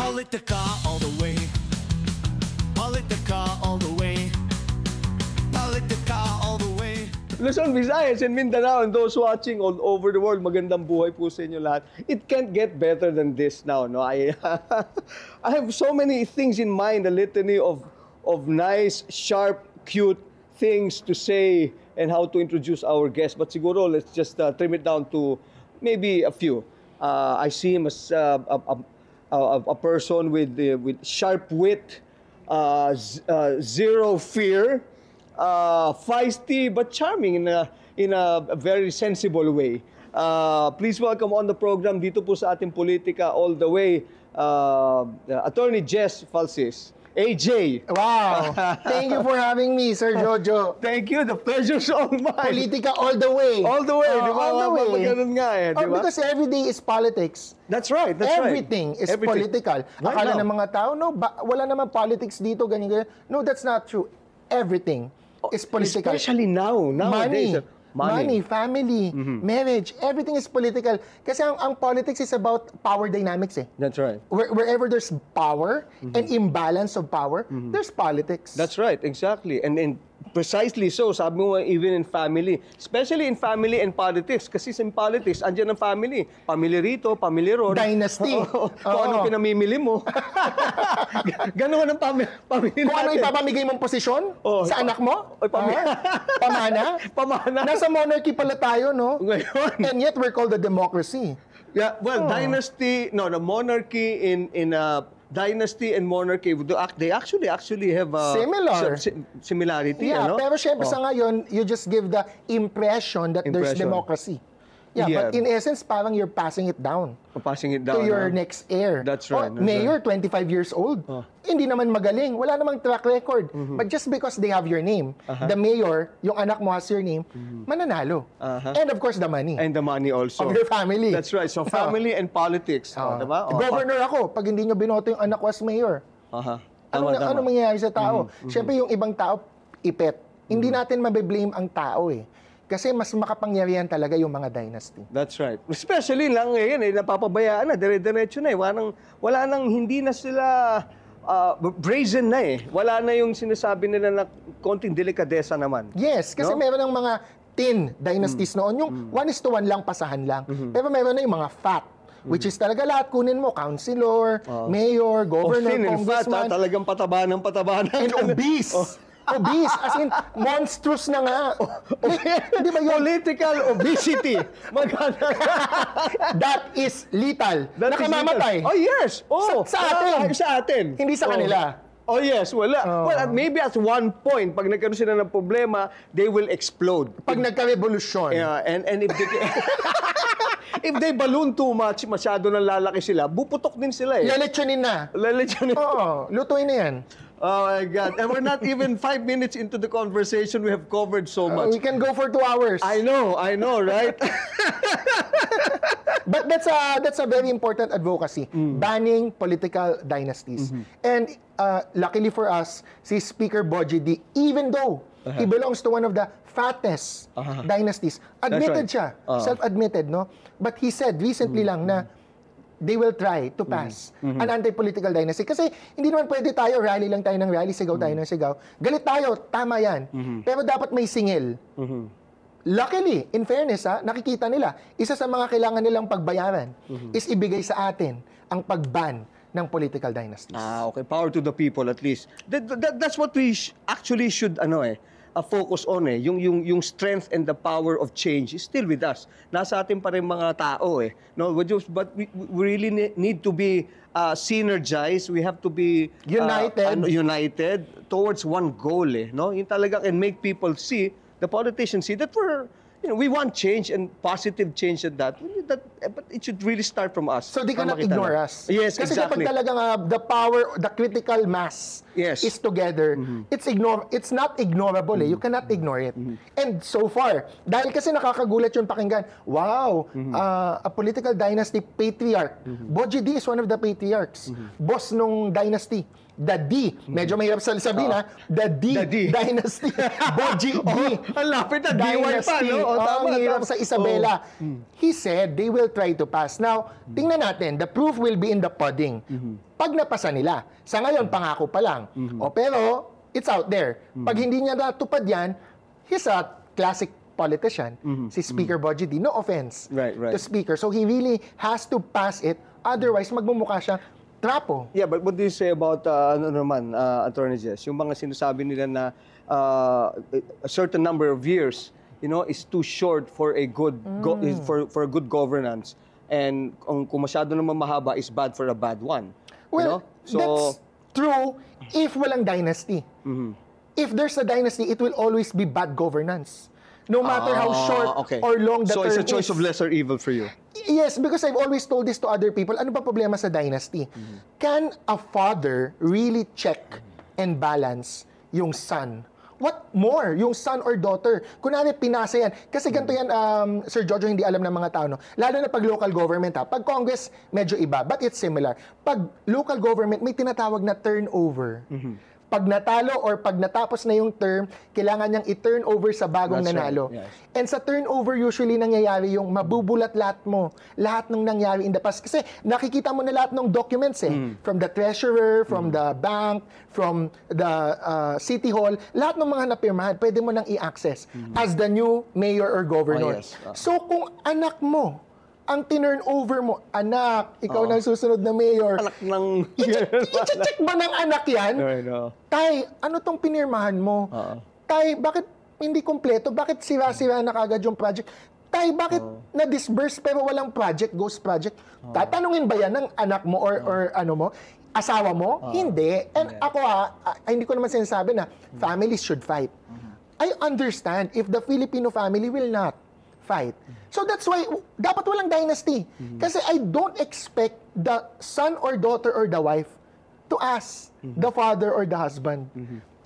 Politica all the way. Politica all the way. Politica all the way. Luzon, Visayas, and Mindanao, and those watching all over the world, magandang buhay po sa inyo lahat. It can't get better than this now, no? I have so many things in mind, a litany of nice, sharp, cute things to say and how to introduce our guest. But siguro, let's just trim it down to maybe a few. I see him as a person with sharp wit, zero fear, feisty but charming in a very sensible way. Please welcome on the program dito po sa ating Politika all the way, Attorney Jess Falsis. AJ. Wow! Thank you for having me, Sir Jojo. Thank you. The pleasure's all mine. Politika all the way. All the way. Di ba? All the way. Ganun nga eh. Di ba? Because every day is politics. That's right. That's Everything right. is political. Right Akala now. ng mga tao, no, wala naman politics dito, ganyan. No, that's not true. Everything is political. Especially nowadays. Money, family, marriage, everything is political. Kasi ang politics is about power dynamics eh. That's right. Wherever there's power and imbalance of power, there's politics. That's right, exactly. And precisely so, sabi mo even in family, especially in family and politics. Kasi in politics, andyan ang family. Pamilya rito, pamilya ron. Dynasty. Kung ano pinamimili mo. Ganun ang pamilya natin. Kung ano ipapamigay mong posisyon sa anak mo? Pamana? Pamana? Nasa monarchy pala tayo, no? Ngayon. And yet we're called a democracy. Yeah, well, dynasty, no, the monarchy in dynasty and monarchy, they actually have Similar. Similarity, Yeah, ano? pero syempre sa ngayon, you just give the impression that there's democracy. Yeah, Yeah. but in essence, parang you're passing it down Passing it down to your next heir. That's right. Oh, mayor, 25 years old. Hindi naman magaling. Wala namang track record. But just because they have your name, the mayor, yung anak mo has your name, mananalo. And of course, the money. And the money also. Of your family. That's right. So family and politics. Diba? Governor ako, pag hindi nyo binoto yung anak ko as mayor, ano mangyayari sa tao? Siyempre yung ibang tao, ipet. Hindi natin mabiblame ang tao eh. Kasi mas makapangyarihan talaga yung mga dynasty. That's right. Especially lang ngayon napapabayaan na, dire-diretso na wala nang hindi na sila brazen na eh. Wala na yung sinasabi nila na konting delikadesa naman. Yes, kasi meron ng mga thin dynasties noon, yung 1:1 lang, pasahan lang. Pero meron na yung mga fat, which is talaga lahat kunin mo, councilor, mayor, governor, thin and fat, congressman. Talagang pataba ng. And obese. Obese, as in, monstrous na nga. Di ba yun? Political obesity. That is lethal. That is Nakamamatay. lethal. Oh, yes. Sa atin. Sa atin. Hindi sa kanila. Oh, yes. Wala. Well, maybe at one point, pag nagkaroon sila ng problema, they will explode. Pag nagka-revolusyon. Yeah, and if they... If they balloon too much, masyado nang lalaki sila, buputok din sila eh. Lalechonin na. Oo, lutuin na yan. Oh my God. And we're not even 5 minutes into the conversation. We have covered so much. We can go for 2 hours. I know, right? But that's a very important advocacy. Banning political dynasties. And luckily for us, si Speaker Boji D, even though he belongs to one of the fattest dynasties, admitted siya. Self-admitted, no? But he said recently lang na they will try to pass an anti-political dynasty. Kasi hindi naman pwede tayo, rally lang tayo ng rally, sigaw tayo ng sigaw. Galit tayo, tama yan. Pero dapat may singil. Luckily, in fairness, nakikita nila, isa sa mga kailangan nilang pagbayaran is ibigay sa atin ang pag-ban ng political dynasties. Okay. Power to the people at least. That's what we actually should focus on yung strength and the power of change is still with us. Nasa atin pa rin mga tao No, but we really need to be synergized. We have to be united towards one goal no? Yung talagang and make people see, the politicians see that we want change and positive change at that. But it should really start from us. So they cannot ignore us. Yes, kasi exactly. Kasi kapag talagang the power, the critical mass is together, it's not ignorable You cannot ignore it. And so far, dahil kasi nakakagulat yung pakinggan, wow, a political dynasty patriarch. Boji D is one of the patriarchs. Boss nung dynasty. The D. Medyo mahirap sabihin ha. The D. The D. Dynasty. Boji D. Ang lapit na, DY pa, Dynasty. no? Ang hirap tama. sa Isabela. He said they will try to pass. Now, tingnan natin, the proof will be in the pudding. Pag napasa nila, sa ngayon, pangako pa lang. O pero, it's out there. Pag hindi niya natupad yan, he's a classic politician, si Speaker Boji D. No offense Right. to Speaker. So he really has to pass it. Otherwise, magmumukha siyang trapo. Yeah, but what do you say about, Attorney Jess? Yung mga sinasabi nila na a certain number of years, is too short for a good for a good governance. And kung masyado naman mahaba is bad for a bad one. Well, that's true if walang dynasty. If there's a dynasty, it will always be bad governance. No matter how short or long the term is. So it's a choice of lesser evil for you. Yes, because I've always told this to other people. Ano ba problema sa dynasty? Can a father really check and balance yung son? What more? Yung son or daughter? Kunwari, pinasa yan. Kasi ganito yan, Sir Jojo, hindi alam ng mga tao. No? Lalo na pag local government. Pag Congress, medyo iba. But it's similar. Pag local government, may tinatawag na turnover. Pag natalo or pag natapos na yung term, kailangan niyang i-turn over sa bagong That's nanalo. right, yes. And sa turnover, usually nangyayari yung mabubulat lahat mo. Lahat ng nangyari in the past. Kasi nakikita mo na lahat ng documents From the treasurer, from the bank, from the city hall. Lahat ng mga napirmahan, pwede mo nang i-access as the new mayor or governor. Yes. So kung anak mo, ang tinurn over mo, anak, ikaw na susunod na mayor. Anak ng... I-check ba ng anak yan? No. Tay, ano tong pinirmahan mo? Tay, bakit hindi kompleto? Bakit sira-sira na kagad yung project? Tay, bakit na-disburse pero walang project, ghost project? Tatanungin ba yan ng anak mo or ano mo? Asawa mo? Hindi. And ako hindi ko naman sinasabi na families should fight. I understand if the Filipino family will not fight. So that's why dapat walang dynasty. Kasi I don't expect the son or daughter or the wife to ask the father or the husband.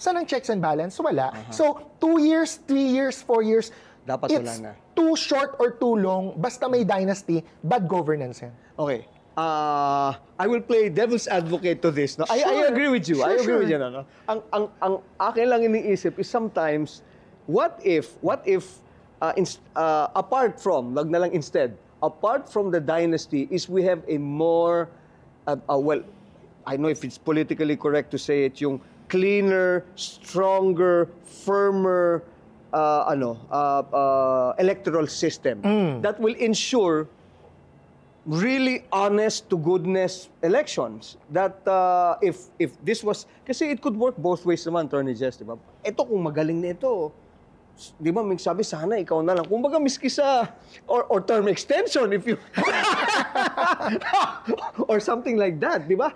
Saan ang checks and balance? Wala. So 2 years, 3 years, 4 years, Dapat it's wala na. too short or too long. Basta may dynasty, bad governance yan. Okay. I will play devil's advocate to this. No? I agree with you. I agree with you. No? Ang akin lang iniisip is sometimes, what if apart from, wag na lang instead, apart from the dynasty, is we have a more, well, I know if it's politically correct to say it, yung cleaner, stronger, firmer, electoral system that will ensure really honest to goodness elections. That if this was, kasi it could work both ways naman, Attorney Jess, di ba? Ito kung magaling na ito, di ba, may sabi, sana ikaw na lang. Kung baga, miski sa, or term extension, if you, or something like that, di ba?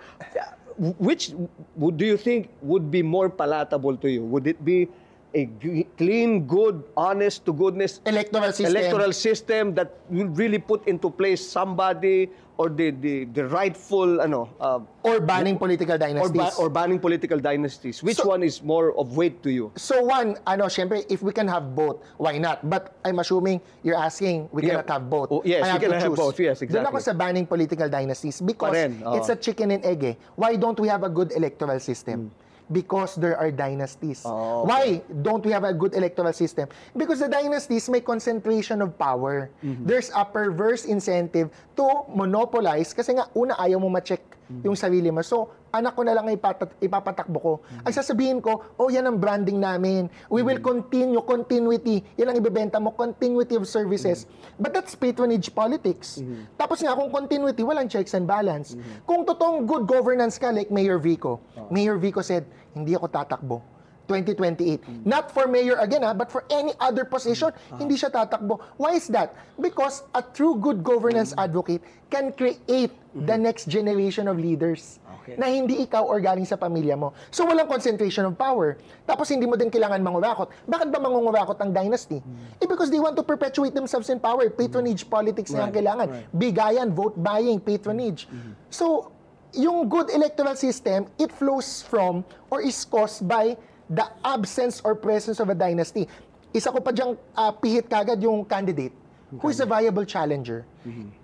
Which do you think would be more palatable to you? Would it be a clean, good, honest to goodness Electoral system that will really put into place somebody or the rightful or banning political dynasties? or banning political dynasties? Which one is more of weight to you? So one, syempre, if we can have both, why not? But I'm assuming you're asking we cannot have both. Oh, yes, I we can to have choose. both. Yes, exactly. Doon ako sa banning political dynasties because Pa rin, oo. it's a chicken and egg. Why don't we have a good electoral system? Because there are dynasties. Oh, okay. Why don't we have a good electoral system? Because the dynasties may concentration of power. There's a perverse incentive to monopolize kasi nga una ayaw mo ma-check yung sarili mo. So, anak ko na lang ipapatakbo ko. Ang sasabihin ko, yan ang branding namin. We will continue, continuity. Yan ang ibebenta mo, continuity of services. But that's patronage politics. Tapos nga, kung continuity, walang checks and balance. Kung totoong good governance ka, like Mayor Vico. Mayor Vico said, hindi ako tatakbo. 2028. Not for mayor again, but for any other position, hindi siya tatakbo. Why is that? Because a true good governance advocate can create the next generation of leaders na hindi ikaw or galing sa pamilya mo. So walang concentration of power. Tapos hindi mo din kailangan mangurakot. Bakit ba mangungurakot ang dynasty? Because they want to perpetuate themselves in power. Patronage politics na ang kailangan. Bigayan, vote buying, patronage. So, yung good electoral system, it flows from or is caused by the absence or presence of a dynasty. Isa ko pa diyang pihit kagad yung candidate who is a viable challenger.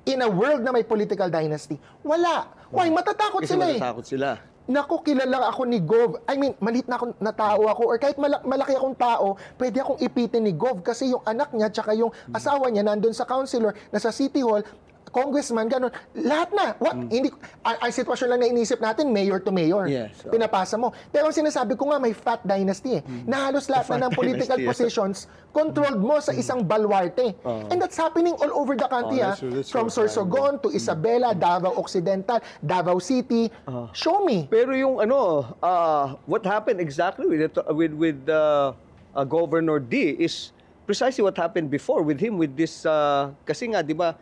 In a world na may political dynasty, wala. Why? Matatakot Kasi sila matatakot sila. Naku, kilala ako ni Gov. I mean, maliit na tao ako or kahit malaki akong tao, pwede akong ipitin ni Gov kasi yung anak niya tsaka yung asawa niya nandun sa councilor, nasa City Hall, congressman, ganun. Lahat na. Hindi, ang sitwasyon lang na inisip natin, mayor to mayor. Yes, so. Pinapasa mo. Pero ang sinasabi ko nga, may fat dynasty eh. Na halos lahat na ng political dynasty, positions, controlled mo sa isang baluarte. And that's happening all over the country. That's true, that's From true. Sorsogon to Isabela, Davao Occidental, Davao City. Show me. Pero yung what happened exactly with Governor D is precisely what happened before with him with this kasi nga 'di ba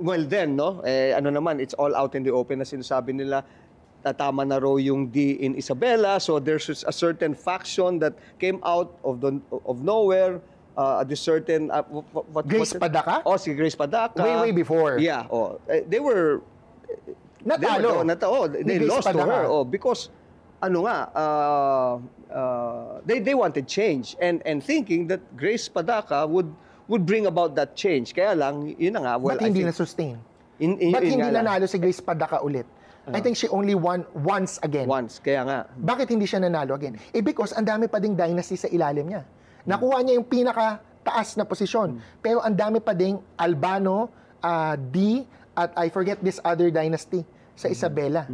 well then it's all out in the open na sinasabi nila tama na raw yung D in Isabela, so there's a certain faction that came out of nowhere. This certain Grace Padaka? Oh, si Grace Padaka. Way before. Yeah, they were Natalo. They Ni Grace lost to Padaka. her because they wanted change and thinking that Grace Padaka would bring about that change. Kaya lang, yun na nga. Well, Ba't hindi na-sustain? Ba't hindi nanalo si Grace Padaka ulit? I think she only won once again. Once, kaya nga. Bakit hindi siya nanalo again? Because ang dami pa ding dynasty sa ilalim niya. Nakuha niya yung pinaka-taas na posisyon. Pero ang dami pa ding Albano, D, at I forget this other dynasty sa Isabela.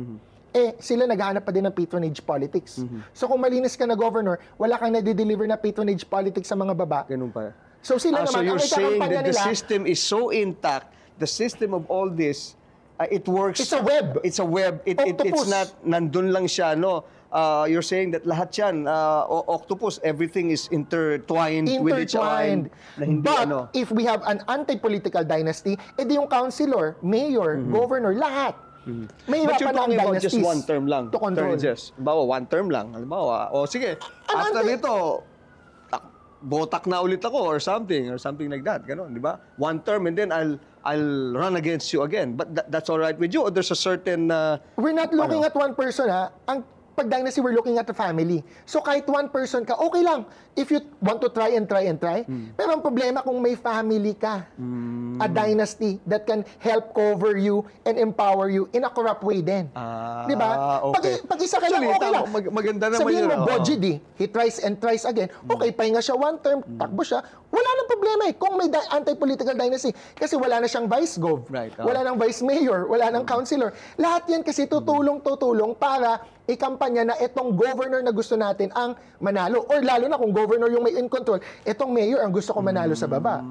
Sila naghahanap pa din ng patronage politics. So kung malinis ka na governor, wala kang nade-deliver na patronage politics sa mga baba. Ganun pa. So sila So naman, you're ang saying ikakampanya that the nila, system is so intact, the system of all this, it works. It's a web. It's a web. It's Octopus. not, nandun lang siya, no? You're saying that lahat yan, octopus, everything is intertwined with each other. Na hindi, But if we have an anti-political dynasty, edi yung councilor, mayor, governor, lahat. May But you're pa ng talking about just dynasties one term lang. to control. Halimbawa, one term lang. Halimbawa, sige, after nito, botak na ulit ako or something like that. Ganon, di ba? One term and then I'll run against you again. But that's all right with you? Or there's a certain... We're not looking at one person, ha? Ang pag dynasty, we're looking at the family. So kahit one person ka, okay lang. If you want to try. Pero ang problema kung may family ka, a dynasty that can help cover you and empower you in a corrupt way din. Di ba? Okay. Pag isa ka lang, Actually, okay lang. maganda naman Sabihin yun. mo, Boji D, he tries and tries again. Okay, pahinga siya one term, takbo siya. Wala nang problema eh kung may anti-political dynasty. Kasi wala na siyang vice-gov. Right, Wala nang vice-mayor. Wala nang councilor. Lahat yan kasi tutulong para ikampanya na itong governor na gusto natin ang manalo. Or lalo na kung governor yung may in control, itong mayor ang gusto ko manalo sa baba.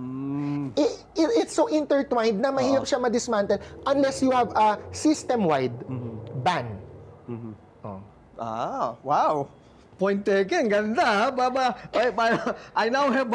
It's so intertwined na mahirap siya ma-dismantle unless you have a system-wide ban. Wow. Point taken. Ganda, ha? Baba. I now have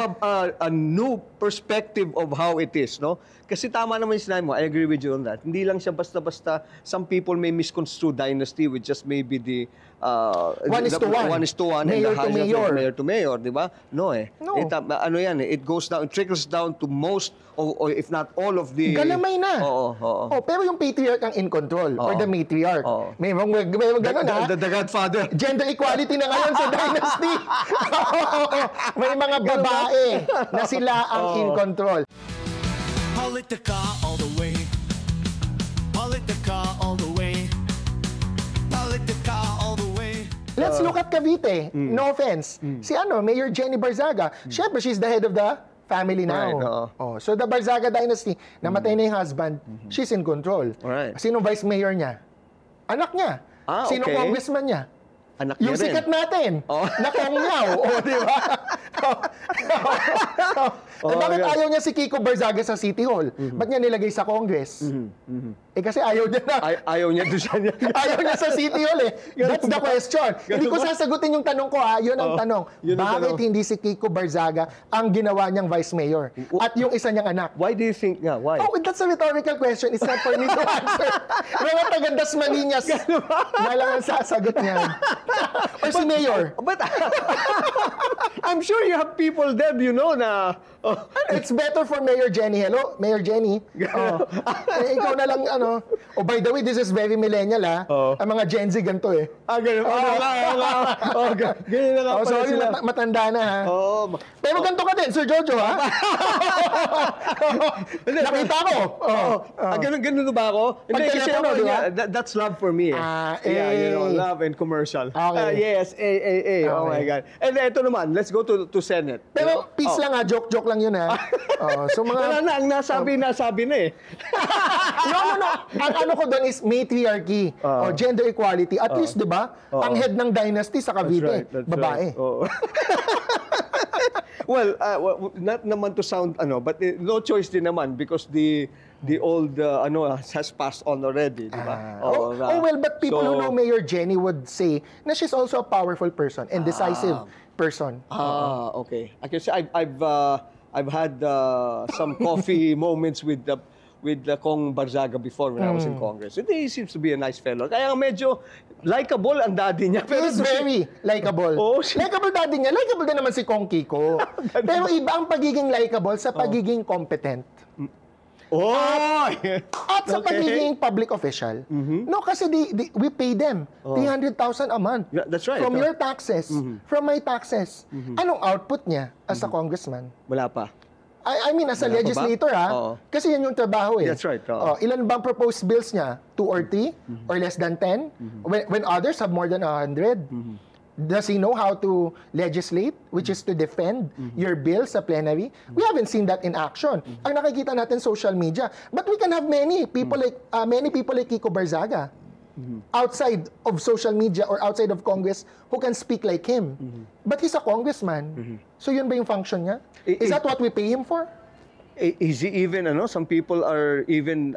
a new perspective of how it is, no? Kasi tama naman yung sinabi mo. I agree with you on that. Hindi lang siya basta-basta. Some people may misconstrue dynasty with just maybe the... 1:1. 1:1. Mayor to mayor. Mayor to mayor, di ba? No eh. No. It goes down, it trickles down to most, or if not all of the... Galamay na. Oo. Pero yung patriarch ang in control or the matriarch. Oo. May ganun ha. The Godfather. Gender equality na ngayon sa dynasty. May mga babae na sila ang in control. Politica all the way. Politica all the way. Politica all the way. Let's look at Cavite. No offense. Si Mayor Jenny Barzaga. Siyempre, she's the head of the family now. Right, So the Barzaga dynasty, namatay na yung husband, she's in control. Alright. Sinong vice mayor niya? Anak niya. Sinong okay. congressman niya? Anak niya Yung rin. sikat natin, na Kongyaw. Di ba? Bakit yeah. ayaw niya si Kiko Barzaga sa City Hall? Ba't niya nilagay sa Congress? Kasi ayaw niya na. Ayaw niya doon siya. Ayaw niya sa City Hall eh. That's the question. Hindi ko sasagutin yung tanong ko ha. Yun ang tanong. Yun ang Bakit tanong. hindi si Kiko Barzaga ang ginawa niyang vice mayor? At yung isa niyang anak? Why do you think nga? Why? Oh, that's a rhetorical question. It's not for me to answer. Mga taga Dasmariñas na lang ang sasagot niyan. Or si Mayor. But I'm sure you have people there, you know, na... It's better for Mayor Jenny. Hello, Mayor Jenny. Ikaw na lang, ano. Oh, by the way, this is very millennial, ha? Ang mga Gen Z ganito, eh. Ganun. Ganyan na nga pala Sorry, sila. matanda na, ha? Pero ganito ka din, Sir Jojo, ha? Nakita ko. Ganun ba ako? Hindi, Pag kasi telepono, di ba? that's love for me. Yeah, you know, love and commercial. Okay. Yes, oh my God. And ito naman, let's go to Senate. Pero peace lang, ha? Joke lang yun, ha? So Wala na, ang nasabi na eh. No. Ang ano ko doon is matriarchy o gender equality. At least, di ba? Ang head ng dynasty sa Cavite, That's babae. right. Well, not naman to sound but no choice din naman because the old has passed on already, di ba? Well, but people who know Mayor Jenny would say na she's also a powerful person and decisive person. Okay. Kasi I've had some coffee moments with Kong Barzaga before when I was in Congress. And he seems to be a nice fellow. Kaya medyo likable ang daddy niya. He is very likable. Likable daddy niya. Likable din naman si Kong Kiko. Pero iba ang pagiging likable sa pagiging competent. At sa pagiging public official. No, kasi we pay them 300,000 a month. Yeah, that's right. From your taxes, from my taxes. Anong output niya as a congressman? Wala pa. I mean, as a legislator, kasi yan yung trabaho, eh. That's right. Ilan bang proposed bills niya? 2 or 3? Or less than 10? When others have more than 100? Does he know how to legislate, which is to defend your bill sa plenary? We haven't seen that in action. Ang nakikita natin social media. But we can have many people like Kiko Barzaga outside of social media or outside of Congress who can speak like him. But he's a congressman. So yun ba yung function niya? Is that what we pay him for? Is he even, some people are even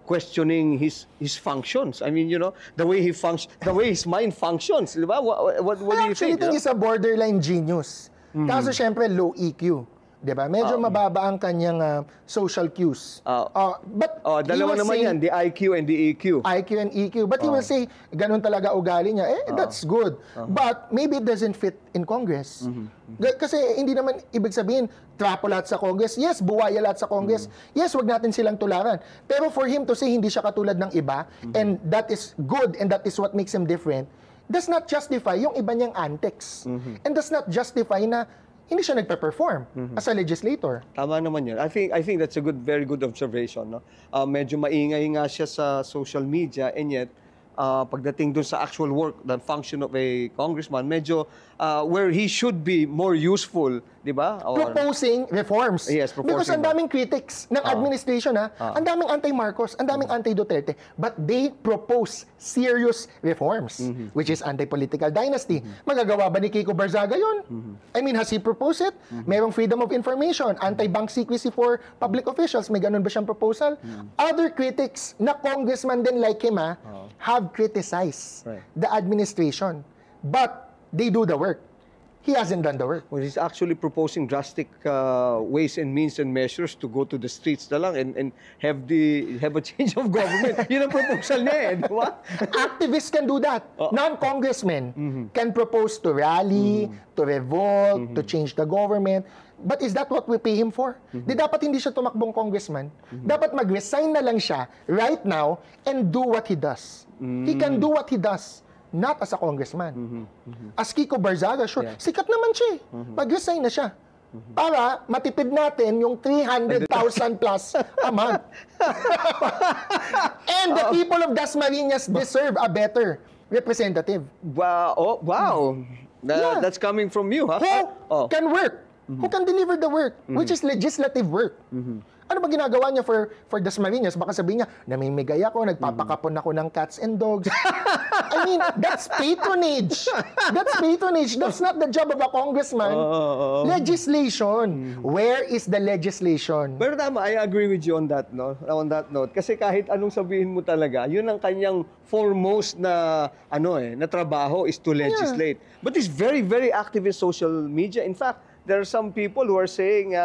questioning his functions. I mean, the way he functions, the way his mind functions. Di ba? What do you Actually, think? he's a borderline genius. Kaso syempre, low EQ. Diba? Medyo mababa ang kanyang social cues. But dalawa naman yan, the IQ and the EQ. IQ and EQ. But he will say, ganun talaga ugali niya. That's good. But maybe it doesn't fit in Congress. Kasi hindi naman ibig sabihin, trapo lahat sa Congress. Yes, buwaya lahat sa Congress. Yes, wag natin silang tularan. Pero for him to say hindi siya katulad ng iba, and that is good and that is what makes him different, does not justify yung iba niyang antics. And does not justify na hindi siya nagpe-perform as a legislator. Tama naman yun. I think that's a very good observation. No? Medyo maingay nga siya sa social media, and yet pagdating dun sa actual work, the function of a congressman, medyo where he should be more useful, di ba? Proposing reforms. Yes, proposing. Because ang daming critics ng administration, ang daming anti-Marcos, ang daming anti-Duterte, but they propose serious reforms, which is anti-political dynasty. Magagawa ba ni Kiko Barzaga yun? I mean, has he proposed it? Merong freedom of information, anti-bank secrecy for public officials, may ganun ba siyang proposal? Other critics na congressman din like him, have criticized the administration. But they do the work. He hasn't done the work. Well, he's actually proposing drastic ways and means and measures to go to the streets na lang and have a change of government. Yun ang proposal niya, di ba? Activists can do that. Non-congressmen can propose to rally, to revolt, to change the government. But is that what we pay him for? Di dapat hindi siya tumakbong congressman. Dapat mag-resign na lang siya right now and do what he does. He can do what he does. Not as a congressman. As Kiko Barzaga, sure. Sikat naman siya. Mag-resign na siya. Para matipid natin yung 300,000 plus a month. And the people of Dasmariñas deserve a better representative. Wow. That's coming from you, huh? Who can work? Who can deliver the work? Which is legislative work. Ano ba ginagawa niya for Dasmariñas? Baka sabihin niya, namimigay ako, nagpapakapon ako ng cats and dogs. I mean, that's patronage. That's patronage. That's not the job of a congressman. Legislation. Where is the legislation? Pero tama, I agree with you on that, no? On that note. Kasi kahit anong sabihin mo talaga, yun ang kanyang foremost na na trabaho is to legislate. But he's very, very active in social media. In fact, there are some people who are saying,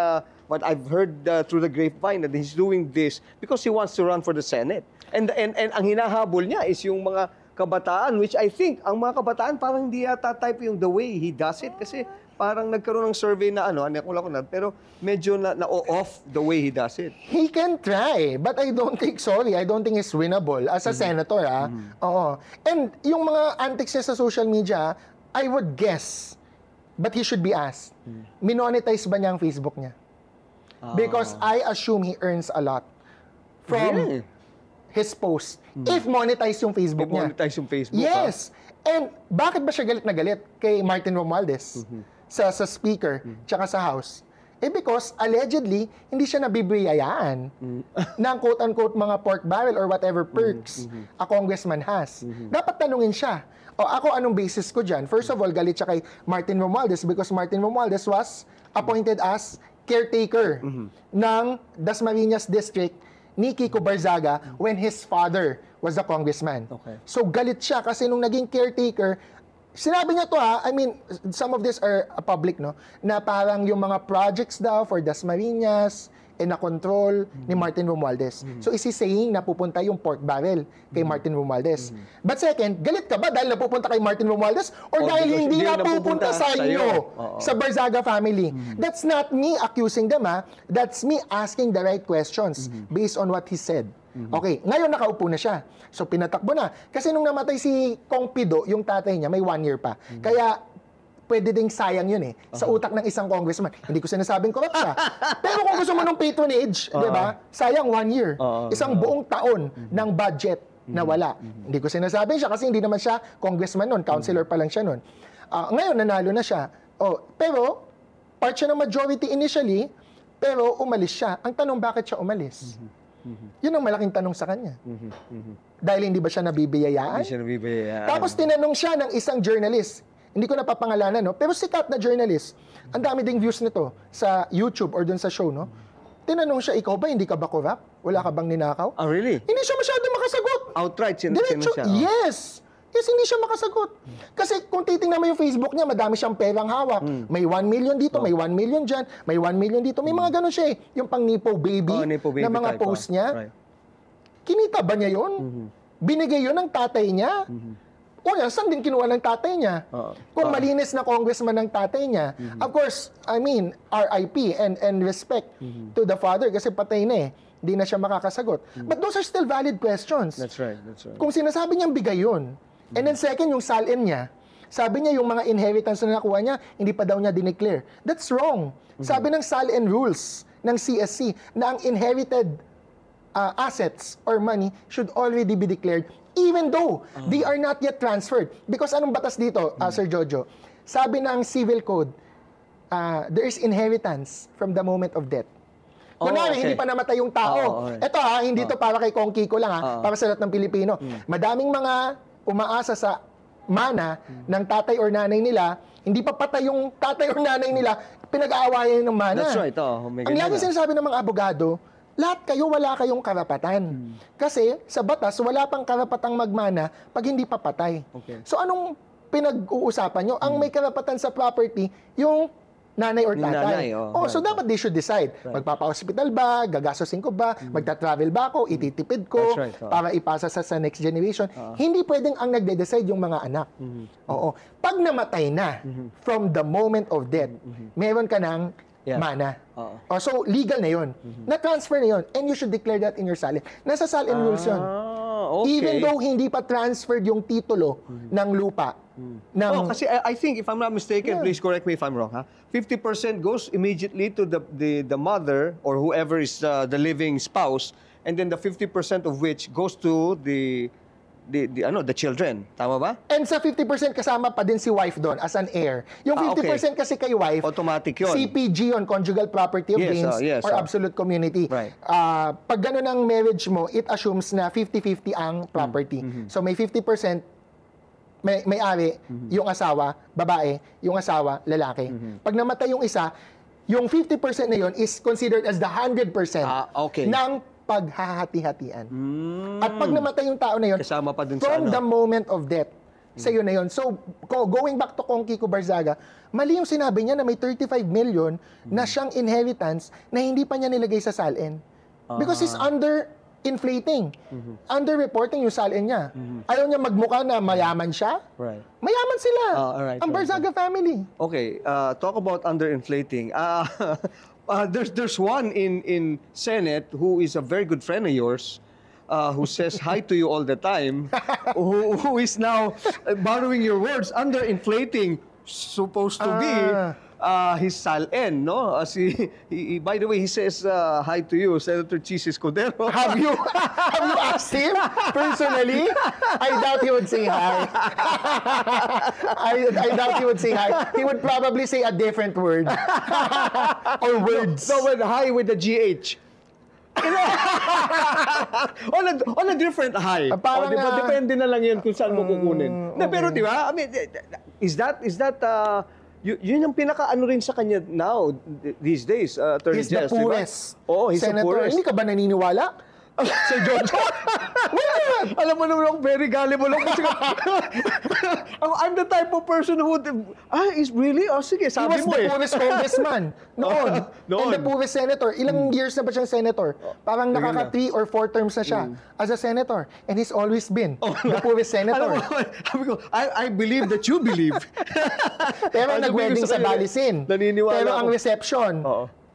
what I've heard through the grapevine, that he's doing this because he wants to run for the Senate. And ang hinahabol niya is yung mga kabataan, which I think, ang mga kabataan parang hindi yata type yung the way he does it. Kasi parang nagkaroon ng survey na pero medyo na-off the way he does it. He can try, but I don't think it's winnable as a senator, Oo. And yung mga antics niya sa social media, I would guess, but he should be asked, minonetize ba niya ang Facebook niya? Because I assume he earns a lot from Really? his post. If monetize yung Facebook niya. Monetize yung Facebook, Yes. And bakit ba siya galit na galit kay Martin Romualdez sa speaker tsaka sa House? Because allegedly, hindi siya nabibiyayaan ng quote-unquote mga pork barrel or whatever perks a congressman has. Dapat tanungin siya, ako anong basis ko dyan? First of all, galit siya kay Martin Romualdez because Martin Romualdez was appointed as caretaker ng Dasmariñas District ni Kiko Barzaga when his father was a congressman. Okay. So galit siya kasi nung naging caretaker, sinabi niya to I mean, some of this are public, no? Na parang yung mga projects daw for Dasmariñas, na control ni Martin Romualdez. So is he saying na pupunta yung pork barrel kay Martin Romualdez? But second, galit ka ba dahil napupunta kay Martin Romualdez or dahil because hindi hindi napupunta sa sa'yo. inyo, Oo. sa Barzaga family? That's not me accusing them, That's me asking the right questions based on what he said. Okay, ngayon nakaupo na siya. So pinatakbo na. Kasi nung namatay si Kong Pido, yung tatay niya, may 1 year pa. Kaya pwede ding sayang yun sa utak ng isang congressman. Hindi ko sinasabing corrupt siya. Pero kung gusto mo ng patronage, di ba? Sayang 1 year. Isang buong taon ng budget na wala. Hindi ko sinasabing siya kasi hindi naman siya congressman nun. Councilor pa lang siya nun. Ngayon, nanalo na siya. Pero, part siya ng majority initially, pero umalis siya. Ang tanong, bakit siya umalis? Yun ang malaking tanong sa kanya. Dahil hindi ba siya nabibiyayaan? Hindi siya nabibiyayaan. Tapos tinanong siya ng isang journalist. Hindi ko napapangalanan, no? Pero sikat na journalist. Ang dami ding views nito sa YouTube or dun sa show, no? Tinanong siya, ikaw ba, hindi ka ba corrupt? Wala ka bang ninakaw? Oh, really? Hindi siya masyadong makasagot. Outright, Diretso, siya. yes. Yes, hindi siya makasagot. Kasi kung titingnan mo yung Facebook niya, madami siyang perang hawak. May 1 million dito, may 1 million dyan, may 1 million dito. May mga ganun siya Yung pang Nipo Baby, Nipo Baby na mga type, post niya. Right. Kinita ba niya yun? Binigay yun ng tatay niya? O yan, saan din kinuha ng tatay niya? Kung malinis na congressman ng tatay niya, of course, I mean, RIP and respect to the father kasi patay na Hindi na siya makakasagot. But those are still valid questions. That's right, that's right. Kung sinasabi niyang bigay yun. And then second, yung salin niya. Sabi niya yung mga inheritance na nakuha niya, hindi pa daw niya dineclare. That's wrong. Sabi ng salin rules ng CSC na ang inherited assets or money should already be declared even though they are not yet transferred. Because anong batas dito, Sir Jojo? Sabi ng civil code, there is inheritance from the moment of death. Kunwari, hindi pa namatay yung tao. Okay. Ito hindi to para kay Kong Kiko lang para sa lahat ng Pilipino. Madaming mga umaasa sa mana ng tatay or nanay nila, hindi pa patay yung tatay or nanay nila, pinag-aawayan ng mana. That's right. Ang lagi sinasabi ng mga abogado, lahat kayo wala kayong karapatan. Kasi sa batas, wala pang karapatang magmana pag hindi pa patay. Okay. So anong pinag-uusapan nyo? Ang may karapatan sa property, yung nanay or Yung tatay. nanay, So dapat they should decide. Magpapa-hospital ba? Gagastosin ko ba? Magta-travel ba ako? Ititipid ko? That's right, Para ipasa sa next generation. Hindi pwedeng ang nagde-decide yung mga anak. Oo. Pag namatay na, from the moment of death, meron ka ng mana. So, legal na yun. Na-transfer na yun. And you should declare that in your salin. Nasa salin rules yun. Okay. Even though hindi pa transferred yung titulo ng lupa. Kasi I think, if I'm not mistaken, please correct me if I'm wrong, 50% goes immediately to the mother or whoever is the living spouse, and then the 50% of which goes to the children. Tama ba? And sa 50% kasama pa din si wife doon as an heir. Yung 50% kasi kay wife, automatic yun. CPG on conjugal property of gains or absolute community. Right. Pag gano'n ang marriage mo, it assumes na 50-50 ang property. So may 50% may-ari, yung asawa, babae, yung asawa, lalaki. Pag namatay yung isa, yung 50% na yun is considered as the 100% ng paghahati-hatian. At pag namatay yung tao na yun, kasama pa dun from sa the moment of death, sa yun na yun. So, going back to Kong Kiko Barzaga, mali yung sinabi niya na may 35 million na siyang inheritance na hindi pa niya nilagay sa salin. Because he's under inflating. Underreporting yung salin niya. Ayaw niya magmukha na mayaman siya. Right. Mayaman sila. Alright, Ang Barzaga family. Okay, talk about underinflating. There's one in Senate who is a very good friend of yours, who says hi to you all the time, who is now borrowing your words, underinflating, supposed to be his salin, no? By the way, he says hi to you, Senator Chis Escudero. Have you asked him personally? I doubt he would say hi. I doubt he would say hi. He would probably say a different word. Or words. No, with hi with the GH. on a different high. Parang, diba? Depende na lang yun kung saan mo kukunin. Okay. Pero di ba? I mean, is that yun yung pinaka-ano rin sa kanya now, these days, Attorney He's the Jess, di ba? poorest. Oo, he's the Senator, poorest. hindi ka ba naniniwala? Sir Jojo? Alam mo naman ako, very gullible ako. Kasi I'm the type of person who, is really? Oh, sige, He sabi was mo the eh. poorest congressman noon. And the poorest senator. Ilang years na ba siyang senator? Parang nakaka 3 or 4 terms na siya as a senator. And he's always been the poorest senator. Alam mo, sabi ko, I believe that you believe. Pero Ano nag-wedding sabihin ko sa kanya? Balisin. Naniniwala Pero ako. ang reception,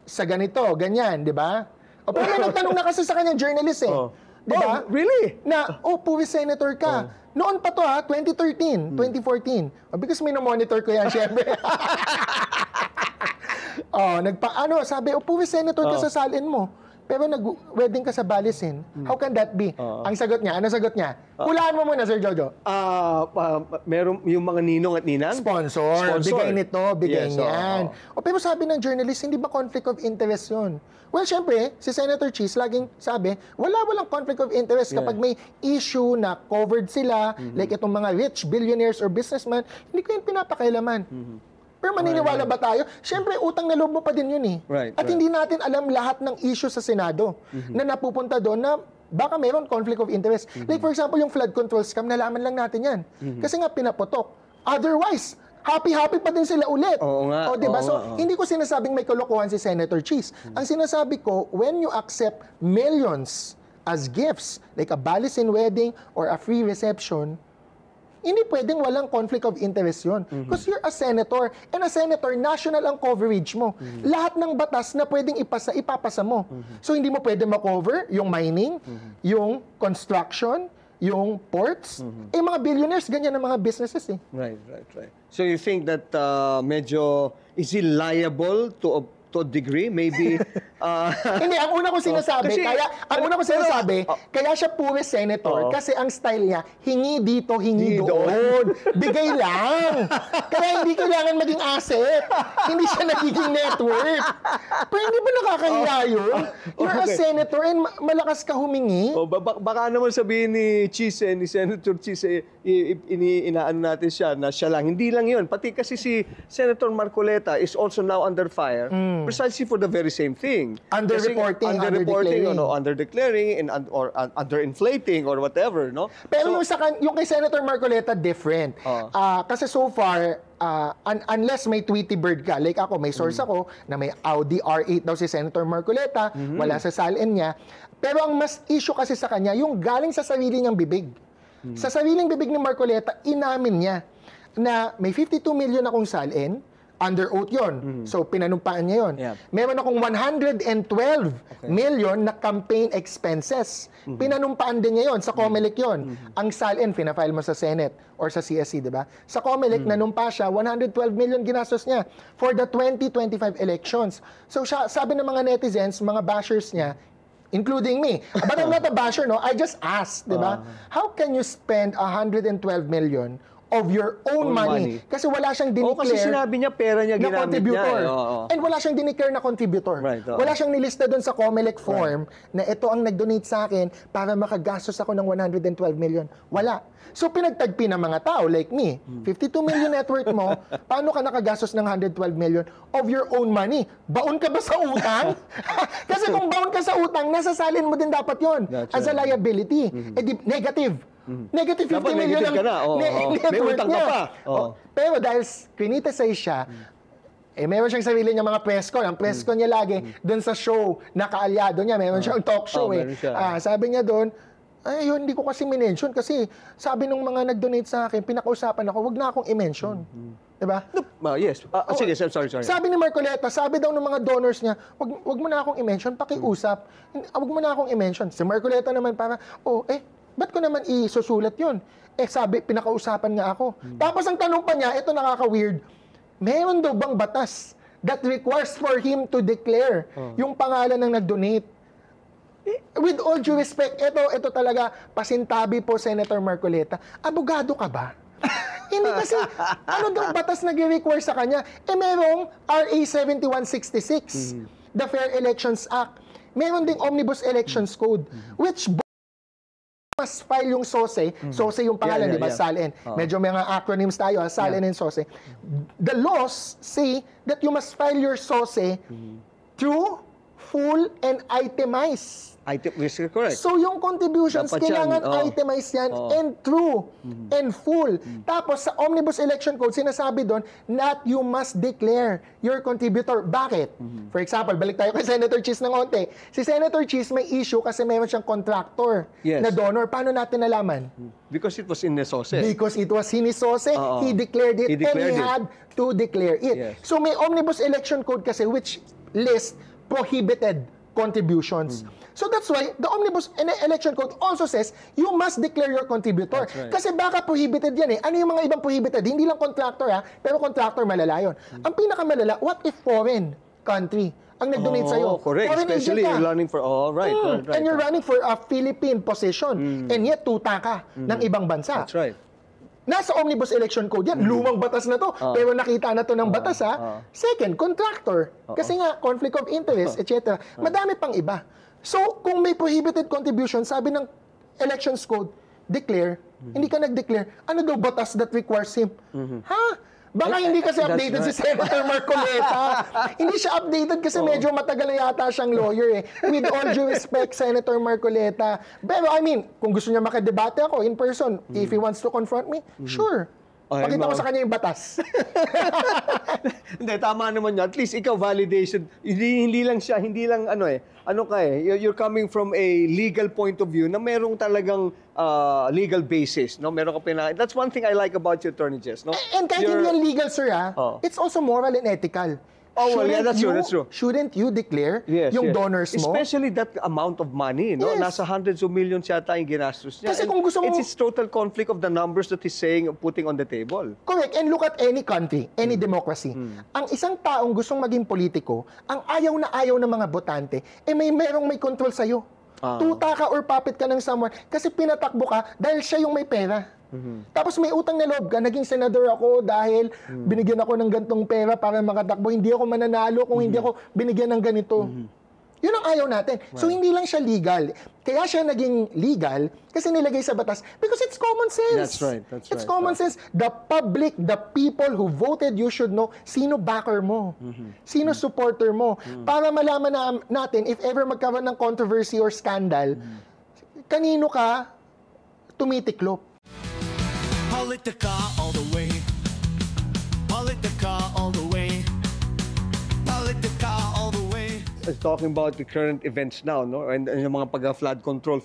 sa ganito, ganyan, di ba? O pero may nagtanong na kasi sa kanyang journalist eh. Di ba? Oh, really? Na, poorest senator ka. Noon pa to 2013, 2014. Because minomonitor ko yan, syempre. Sabi, poorest senator ka sa salin mo. Pero nag-wedding ka sa Balisin. How can that be? Ang sagot niya, ano sagot niya? Hulaan mo muna, Sir Jojo. Meron yung mga ninong at ninang? Sponsor. Bigay nito, bigay Yes, niyan. Pero sabi ng journalist, hindi ba conflict of interest yun? Well, syempre, si Senator Chis laging sabi, walang conflict of interest kapag may issue na covered sila, like itong mga rich billionaires or businessmen, hindi ko yun pinapakailaman. Pero maniniwala ba tayo? Siyempre, utang na loob mo pa din yun eh. At hindi natin alam lahat ng issue sa Senado na napupunta doon na baka mayroon conflict of interest. Like for example, yung flood control scam, nalaman lang natin yan. Kasi nga pinaputok. Otherwise, happy-happy pa din sila ulit. Oo nga. O, diba? So, hindi ko sinasabing may kalokohan si Senator Chis. Ang sinasabi ko, when you accept millions as gifts, like a Balisin wedding or a free reception, hindi pwedeng walang conflict of interest yun. Because you're a senator, and a senator, national ang coverage mo. Lahat ng batas na pwedeng ipapasa mo. So, hindi mo pwede ma-cover yung mining, yung construction, yung ports. Mga billionaires, ganyan ang mga businesses eh. Right. So you think that medyo, is he liable to a degree? Maybe, Hindi, ang una ko sinasabi, kasi- kaya siya poorest senator, kasi ang style niya, hingi dito, hingi doon. Bigay lang. Kaya hindi kailangan maging asset. Hindi siya nagiging network. Pero hindi ba nakakahiya yun? You're a senator and malakas ka humingi. baka naman sabihin ni Chis, ni Senator Chis, inaano natin siya, na siya lang. Hindi lang yun. Pati kasi si Senator Marcoleta is also now under fire precisely for the very same thing. Underreporting, Underreporting, underdeclaring. underdeclaring, or underinflating, or whatever, no? Pero yung kay Senator Marcoleta, different. Kasi so far, unless may Tweety Bird ka, like ako, may source ako na may Audi R8 daw si Senator Marcoleta, wala sa salin niya. Pero ang mas issue kasi sa kanya, yung galing sa sarili niyang bibig. Sa sariling bibig ni Marcoleta, inamin niya na may 52 million akong salin, under oath yun. So, pinanumpaan niya yun. Yeah. Meron akong 112 million na campaign expenses. Pinanumpaan din niya yun. Sa COMELEC yun. Ang salin, fina-file mo sa Senate or sa CSC, di ba? Sa COMELEC, nanumpa siya, 112 million ginastos niya for the 2025 elections. So, sabi ng mga netizens, mga bashers niya, including me. But I'm not a basher, no? I just asked, di ba? How can you spend 112 million of your own money? Kasi wala siyang dineclare. Kasi sinabi niya, pera niya na ginamit contributor. niya. And wala siyang dineclare na contributor. Right, Wala siyang nilista doon sa COMELEC form na ito ang nag-donate sa akin para makagastos ako ng 112 million. Wala. So pinagtagpi ng mga tao like me, 52 million net worth mo, paano ka nakagastos ng 112 million of your own money? Baon ka ba sa utang? Kasi kung baon ka sa utang, nasasalin mo din dapat yon as a liability. Negative. Negative 50 Dapat million negative ka na. net May worth utang ka niya. pa. Pero dahil criticize siya, meron siyang sarili niya mga press con. Ang press con niya lagi, doon sa show, nakaalyado niya, meron siyang talk show meron siya. sabi niya doon, ay, yun, hindi ko kasi minention kasi sabi nung mga nag-donate sa akin, pinakausapan ako, wag na akong i-mention. Diba? Yes. Sige, sorry. Sabi ni Marcoleta, sabi daw ng mga donors niya, wag mo na akong i-mention, pakiusap. Wag mo na akong i-mention. Si Marcoleta naman para, ba't ko naman isusulat yun? Sabi, pinakausapan nga ako. Tapos ang tanong pa niya, ito nakaka-weird, meron daw bang batas that requires for him to declare yung pangalan ng nag-donate? With all due respect, ito talaga, pasintabi po, Senator Marcoleta, abogado ka ba? Hindi kasi, ano daw batas nag-require sa kanya? Merong RA 7166, the Fair Elections Act. Meron ding Omnibus Elections Code, which must file yung SOSE. SOSE yung pangalan, di ba? SALN. Medyo may mga acronyms tayo, SALN and SOSE. The laws say that you must file your SOSE true, full, and itemized. Correct. So yung contributions, Dapat kailangan yan, itemized yan and true and full. Tapos sa Omnibus Election Code, sinasabi doon that you must declare your contributor. Bakit? For example, balik tayo kay Senator Cheese ng onte. Si Senator Cheese may issue kasi meron siyang contractor na donor. Paano natin nalaman? Because it was in the SOSE. Because it was in his SOSE, he declared it and he had to declare it. Yes. So may Omnibus Election Code kasi which list prohibited contributions. So that's why the Omnibus Election Code also says you must declare your contributor. That's right. Kasi baka prohibited yan Ano yung mga ibang prohibited? Hindi lang contractor pero contractor malala yun. Ang pinakamalala, what if foreign country ang nag-donate sa'yo? Correct. Foreign Especially agent ka. you're running for, right. And you're running for a Philippine position. And yet, tuta ka ng ibang bansa. That's right. Nasa Omnibus Election Code yan. Lumang batas na to. Pero nakita na to ng batas Second, contractor. Kasi nga, conflict of interest, etc. Madami pang iba. So, kung may prohibited contribution, sabi ng Elections Code, declare. Hindi ka nag-declare. Ano daw batas that requires him? Ha? Baka hindi kasi updated si Senator Marcoleta. Hindi siya updated kasi medyo matagal na yata siyang lawyer With all due respect, Senator Marcoleta. Pero I mean, kung gusto niya makadebate ako in person, if he wants to confront me, sure. Pakita ko sa kanya yung batas. Hindi, tama naman yun. At least ikaw, validation. Hindi lang siya, you're coming from a legal point of view na merong talagang legal basis. No? Meron ka that's one thing I like about you, Attorney Jess. No? And kahit hindi yan legal, sir, it's also moral and ethical. That's true. Shouldn't you declare yung donors mo? Especially that amount of money, no? Nasa hundreds of millions yata yung ginastos niya. Kasi kung gusto mo... It's total conflict of the numbers that he's saying, putting on the table. Correct. And look at any country, any democracy. Ang isang taong gustong maging politiko, ang ayaw na ayaw ng mga botante, merong may control sa'yo. Tuta ka or puppet ka ng someone kasi pinatakbo ka dahil siya yung may pera. Tapos may utang na loob ka, naging senador ako dahil binigyan ako ng gantong pera para makatakbo. Hindi ako mananalo kung hindi ako binigyan ng ganito. Yun ang ayaw natin. Right. So hindi lang siya legal. Kaya siya naging legal kasi nilagay sa batas because it's common sense. That's right. It's common sense. The public, the people who voted, you should know sino backer mo, sino supporter mo. Para malaman natin if ever magkaroon ng controversy or scandal, kanino ka tumitiklop. Politica all the way. Politica all the way. Politica all the way. Talking about the current events now, no, and yung mga flood control,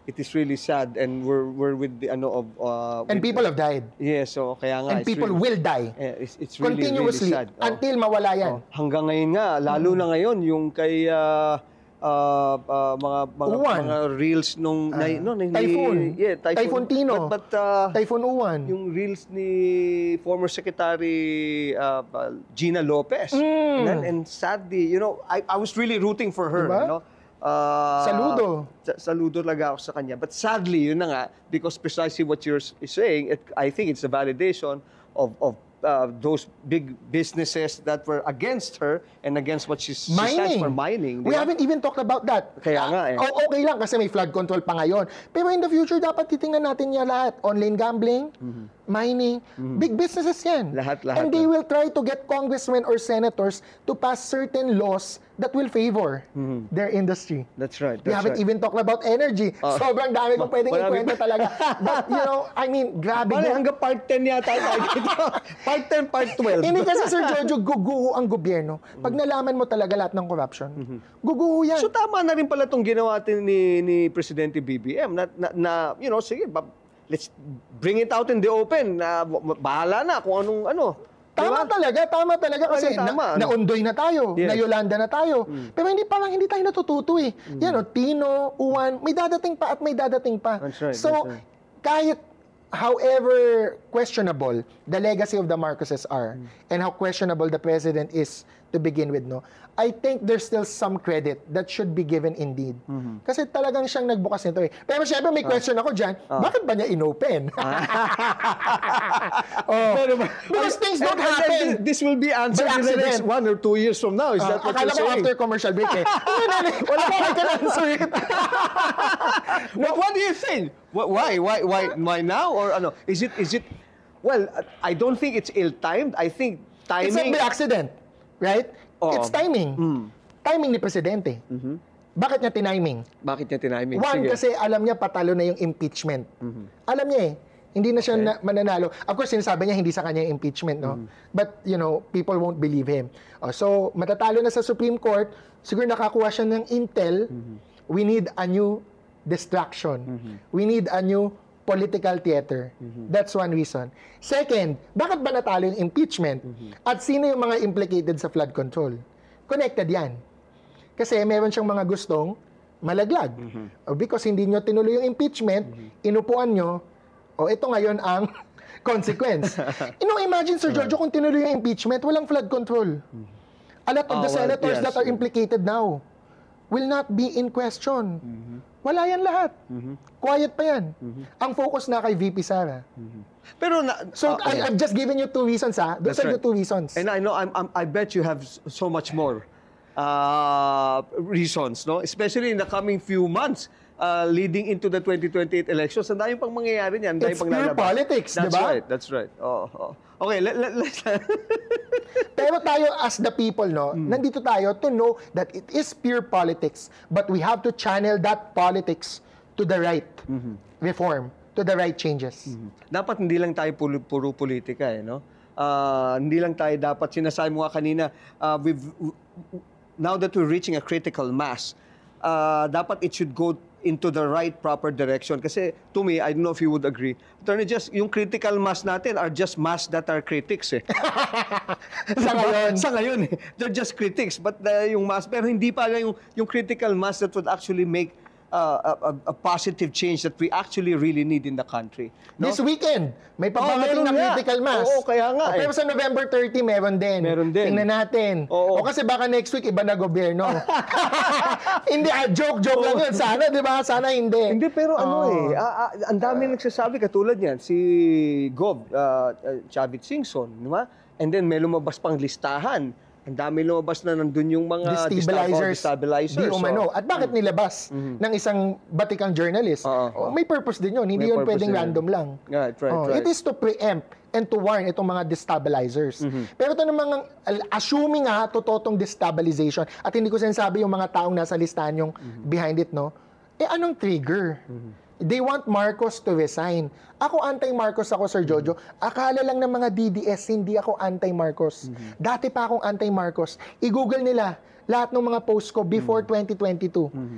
it is really sad, and we're with the and people have died. Yes, so kaya nga. And people will die. It's really, continuously really sad. until mawala yan. Hanggang ngayon nga, lalo na ngayon yung kay mga reels nung Typhoon. Typhoon Tino. But Typhoon Uwan. Yung reels ni former Secretary Gina Lopez. And sadly, I was really rooting for her, diba? Saludo. Saludo talaga ako sa kanya. But sadly, yun na nga, because precisely what you're saying, I think it's a validation of those big businesses that were against her and against what she stands for mining. We haven't even talked about that. Kaya nga Okay lang kasi may flood control pa ngayon. Pero in the future, dapat titingnan natin yan lahat. Online gambling, mining, big businesses yan. Lahat. And they will try to get congressmen or senators to pass certain laws that will favor their industry. That's right. We haven't even talked about energy. Sobrang dami kong pwedeng Marami ikwento talaga. But, you know, I mean, grabe. Bale, hanggang part 10 yata tayo dito. Part 10, part 12. Hindi kasi, Sir Jojo, guguho ang gobyerno. Pag nalaman mo talaga lahat ng corruption, guguho yan. So tama na rin pala itong ginawa ni Presidente BBM na you know, sige, let's bring it out in the open. Bahala na kung anong ano. Tama talaga kasi tama. naundoy na tayo, Yes. na Yolanda na tayo. Pero hindi tayo natututo eh. Yan o, Tino, Uwan, may dadating pa at may dadating pa. That's right, So, that's right. kahit however questionable the legacy of the Marcoses are and how questionable the president is to begin with, no, I think there's still some credit that should be given indeed. Kasi talagang siyang nagbukas nito eh. Pero syempre may question ako dyan, bakit ba niya inopen? Because things don't happen. This will be answered By in the next accident. 1 or 2 years from now. Is that what Akala you're ko saying? after commercial break eh. Wala ko I can answer it. What do you think? Why now or ano? Is it? Well, I don't think it's ill-timed. I think It's not timing. by accident, right? Oo. It's timing. Timing ni Presidente. Bakit niya tiniming? Bakit niya tiniming? One, Sige. kasi alam niya patalo na yung impeachment. Alam niya eh. Hindi na siya mananalo. Of course, sinasabi niya hindi sa kanya yung impeachment, no? But, you know, people won't believe him. So, matatalo na sa Supreme Court. Siguro nakakuha siya ng intel. We need a new distraction. We need a new political theater. That's one reason. Second, bakit ba natalo yung impeachment? At sino yung mga implicated sa flood control? Connected yan. Kasi meron siyang mga gustong malaglag. Because hindi nyo tinuloy yung impeachment, inupuan nyo, ito ngayon ang consequence. Imagine, Sir Jojo, kung tinuloy yung impeachment, walang flood control. A lot of the senators that are implicated now will not be in question. Wala yan lahat. Quiet pa yan. Ang focus na kay VP Sara. Pero I've just given you 2 reasons, ha? Those That's are the right. 2 reasons. And I know I bet you have so much more reasons, no? Especially in the coming few months leading into the 2028 elections. Ang dami pang mangyayari niyan, It's pure politics, di ba? That's right. Okay, let's Pero tayo as the people, no, nandito tayo to know that it is pure politics, but we have to channel that politics to the right reform, to the right changes. Dapat hindi lang tayo puro politika, no? Hindi lang tayo dapat, sinasabi mo nga kanina, now that we're reaching a critical mass, dapat it should go into the right proper direction. Kasi to me, I don't know if you would agree, Attorney, just yung critical mass natin are just mass that are critics eh. Sa ngayon eh. They're just critics, but yung mass, pero hindi pa yung critical mass that would actually make a positive change that we actually really need in the country. No? This weekend, may paparating meron na nga. critical mass. Oo, kaya nga Pero sa November 30, meron din. Meron din. Tingnan natin. Oo. O kasi baka next week, iba na gobyerno. Hindi, joke lang yun. Sana, di ba? Sana hindi. Hindi, pero ang dami nagsasabi katulad yan, si Gov, Chavit Singson, di ba? And then may lumabas pang listahan. Ang dami lumabas na nandun yung mga destabilizers. Di umano. At bakit nilabas ng isang batikang journalist? May purpose din yun. Hindi yun pwedeng random lang. Right. It is to preempt and to warn itong mga destabilizers. Pero ito namang, assuming totoo tong destabilization, at hindi ko sinasabi yung mga taong nasa listahan yung behind it, no? Anong trigger? They want Marcos to resign. Ako anti-Marcos ako, Sir Jojo. Akala lang ng mga DDS, hindi ako anti-Marcos. Dati pa akong anti-Marcos. I-google nila lahat ng mga posts ko before 2022.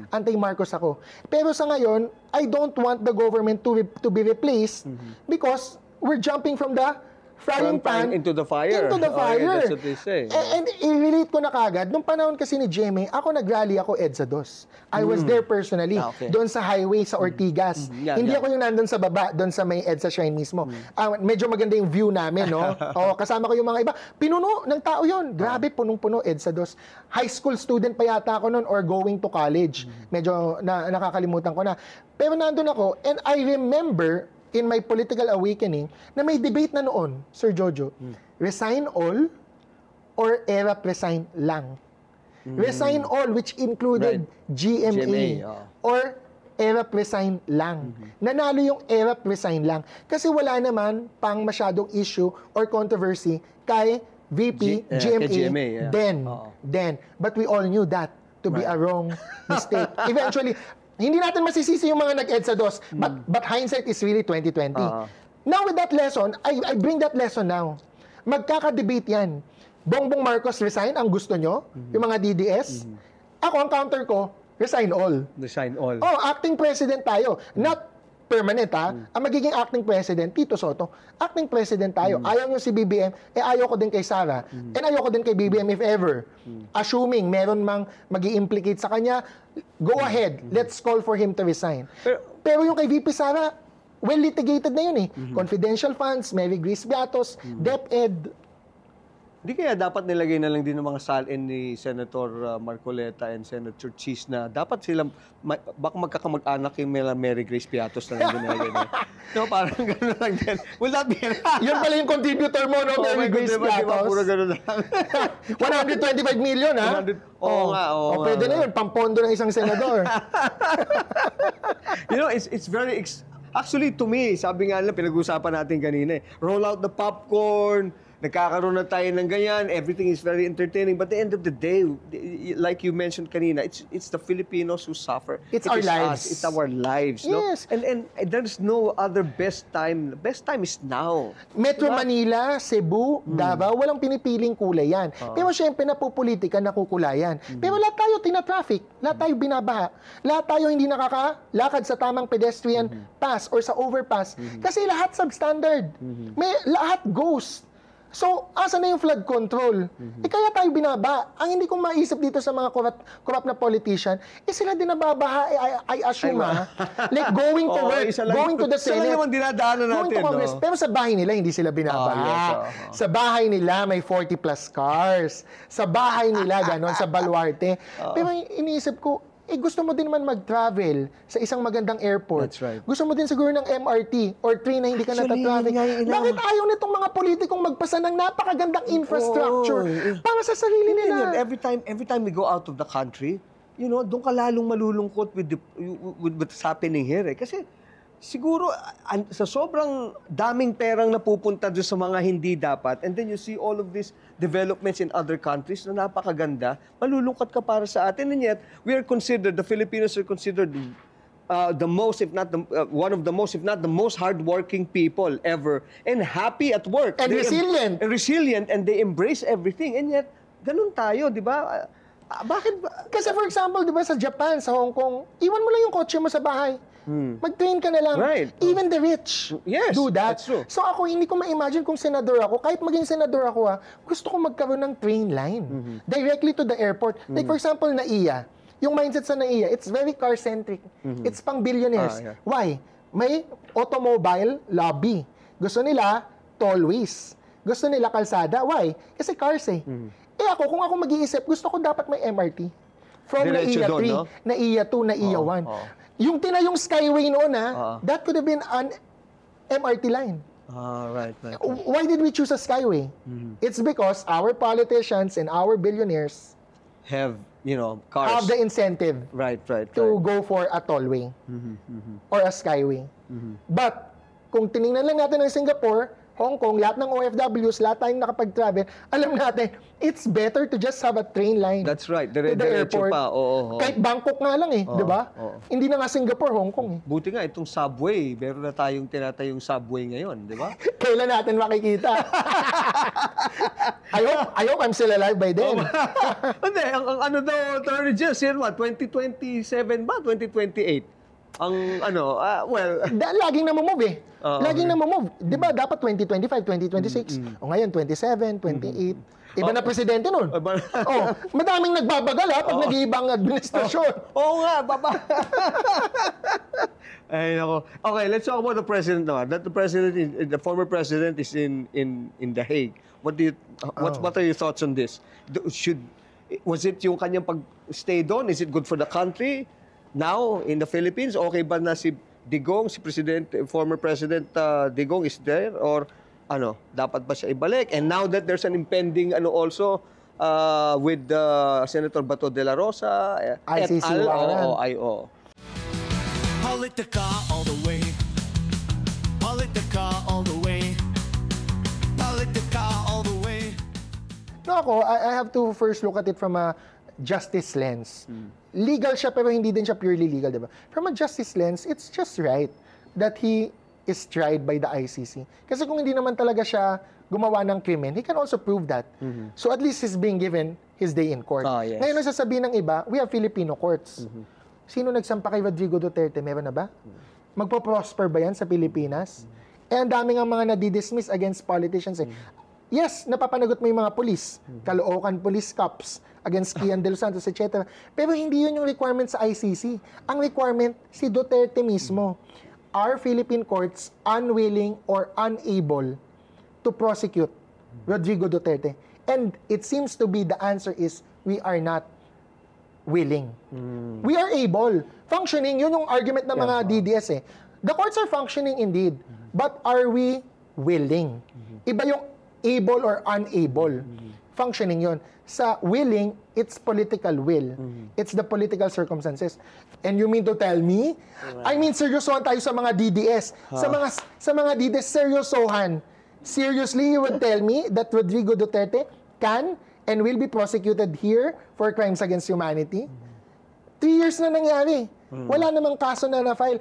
Anti-Marcos ako. Pero sa ngayon, I don't want the government to be replaced because we're jumping from the frying pan into the fire. Into the fire. Yeah, that's what they say. And i-relate ko na kagad, nung panahon kasi ni Jeme, ako nag-rally ako EDSA 2. I was there personally, doon sa highway sa Ortigas. Hindi ako yung nandun sa baba, doon sa may EDSA shrine mismo. Medyo maganda yung view namin, no? Kasama ko yung mga iba. Pinuno ng tao yon. Grabe, punong-puno EDSA 2. High school student pa yata ako noon or going to college. Medyo nakakalimutan ko na. Pero nandun ako, and I remember in my political awakening, na may debate na noon, Sir Jojo, resign all or ERAP resign lang. Resign all, which included GMA, or ERAP resign lang. Nanalo yung ERAP resign lang. Kasi wala naman pang masyadong issue or controversy kay VP GMA, kay GMA, yeah. Then. But we all knew that to be a wrong mistake. Eventually, hindi natin masisisi yung mga nag-EDSA dos, but hindsight is really 2020. Now with that lesson, I bring that lesson now. Magkaka-debate yan. Bongbong Marcos resign, ang gusto nyo? Yung mga DDS? Ako, ang counter ko, resign all. Resign all. Oh, acting president tayo. Not permanent, ha? Ang magiging acting president, Tito Soto, acting president tayo. Ayaw nyo si BBM, ayaw ko din kay Sara. And ayaw ko din kay BBM if ever. Assuming meron mang mag-i-implicate sa kanya, go ahead. Let's call for him to resign. Pero yung kay VP Sara, well litigated na yun eh. Confidential funds, Mary Grace Beatos, DepEd. Di kaya dapat nilagay na lang din ng mga salin ni Senator Marcoleta and Senator Cheese na dapat silang, baka magkakamag-anak yung Mary Grace Piatos na lang nilagay na. No, parang gano'n lang din. Will that be enough? Yun pala yung contributor mo, no? Mary Grace Piatos. Puro gano'n lang. 125 million, ha? Oo nga, oo nga. Pwede na yun, pampondo ng isang senador. You know, it's very... Actually, to me, sabi nga lang, pinag-usapan natin kanina roll out the popcorn, nagkakaroon na tayo ng ganyan, everything is very entertaining. But at the end of the day, like you mentioned kanina, it's the Filipinos who suffer. It's our lives. It's our lives. Yes. No? And there's no other best time. The best time is now. Metro Manila, Cebu, Davao, walang pinipiling kulay yan. Pero syempre, napupolitika, nakukulayan. Pero lahat tayo tina-traffic, lahat tayo binabaha, lahat tayo hindi nakakalakad sa tamang pedestrian pass or sa overpass. Kasi lahat substandard. May lahat ghost. So, asa na yung flood control? Kaya tayo binaba. Ang hindi ko maisip dito sa mga corrupt na politician, sila din nababaha, I assume, like going to work, going to the Senate, sila naman dinadaanan natin, going to Congress. No? Pero sa bahay nila, hindi sila binabaha. Sa bahay nila, may 40 plus cars. Sa bahay nila, ganon, sa baluarte. Pero iniisip ko, gusto mo din naman mag-travel sa isang magandang airport. That's right. Gusto mo din siguro ng MRT or train na hindi ka nata-traffic. Bakit ayaw nitong mga politikong magpasa ng napakagandang infrastructure para sa sarili nila? Every time we go out of the country, you know, doon ka lalong malulungkot with what's happening here. Kasi siguro, sa sobrang daming perang napupunta doon sa mga hindi dapat, and then you see all of these developments in other countries na napakaganda, malulungkot ka para sa atin. And yet, the Filipinos are considered the most, if not one of the most, if not the most hardworking people ever, and happy at work. And resilient. Resilient, and they embrace everything. And yet, ganun tayo, di ba? Bakit ba? Kasi for example, di ba sa Japan, sa Hong Kong, iwan mo lang yung kotse mo sa bahay. Mag-train ka na lang. Right. Even the rich do that. That's true. So ako, hindi ko ma-imagine kung senador ako, kahit maging senador ako, gusto ko magkaroon ng train line. Directly to the airport. Like for example, NAIA. Yung mindset sa NAIA, it's very car-centric. It's pang billionaires. Why? May automobile lobby. Gusto nila tollways. Gusto nila kalsada. Why? Kasi cars eh. Ako, kung ako mag-iisip, gusto ko dapat may MRT. From NAIA 3, no? NAIA 2, NAIA 1. Yung tinayong Skyway noon, that could have been an MRT line. Right. Why did we choose a Skyway? It's because our politicians and our billionaires have, you know, cars. Have the incentive to go for a tollway or a Skyway. But, kung tinignan lang natin ng Singapore, Hong Kong, lahat ng OFWs, lahat tayong nakapag-travel, alam natin, it's better to just have a train line. That's right. To the airport. Pa. Kahit Bangkok nga lang di ba? Hindi na nga Singapore, Hong Kong. Buti nga, itong subway, meron na tayong tinatayong subway ngayon, di ba? Kailan natin makikita? I hope I'm still alive by then. Hindi, ang ano daw, Attorney Jess, 2027 ba? 2028? Ang laging namumove eh. Laging namumove. 'Di ba dapat 2025, 2026. O ngayon 27, 28. Iba na presidente nun. Madaming nagbabagal pag nag-iibang administrasyon. Oo nga, baba. Ay nako. Okay, let's talk about the president now. That the former president is in The Hague. What are your thoughts on this? Was it yung kanyang pag-stay doon? Is it good for the country? Now, in the Philippines, okay ba na si Digong, former President Digong is there? Or dapat ba siya ibalik? And now that there's an impending also with Senator Bato de la Rosa, ICC. Politica all the way. Politica all the way. Politica all the way. No, I have to first look at it from a justice lens. Legal siya pero hindi din siya purely legal, di ba? From a justice lens, it's just right that he is tried by the ICC. Kasi kung hindi naman talaga siya gumawa ng krimen, he can also prove that. So at least he's being given his day in court. Yes. Ngayon, ang sasabihin ng iba, we have Filipino courts. Sino nagsampa kay Rodrigo Duterte? Meron na ba? Magpo-prosper ba yan sa Pilipinas? Eh, ang daming ang mga nadidismiss against politicians eh. Yes, napapanagot mo yung mga police, Caloocan police cops against Kian De Los Santos, etc. Pero hindi yun yung requirement sa ICC. Ang requirement, si Duterte mismo. Are Philippine courts unwilling or unable to prosecute Rodrigo Duterte? And it seems to be the answer is, we are not willing. We are able. Functioning, yun yung argument ng mga DDS eh. The courts are functioning indeed, but are we willing? Iba yung able or unable. Functioning yun. Sa willing, it's political will. It's the political circumstances. And you mean to tell me? I mean, seryosohan tayo sa mga DDS. Sa mga DDS, seryosohan. Seriously, you would tell me that Rodrigo Duterte can and will be prosecuted here for crimes against humanity? 3 years na nangyari. Wala namang kaso na na-file.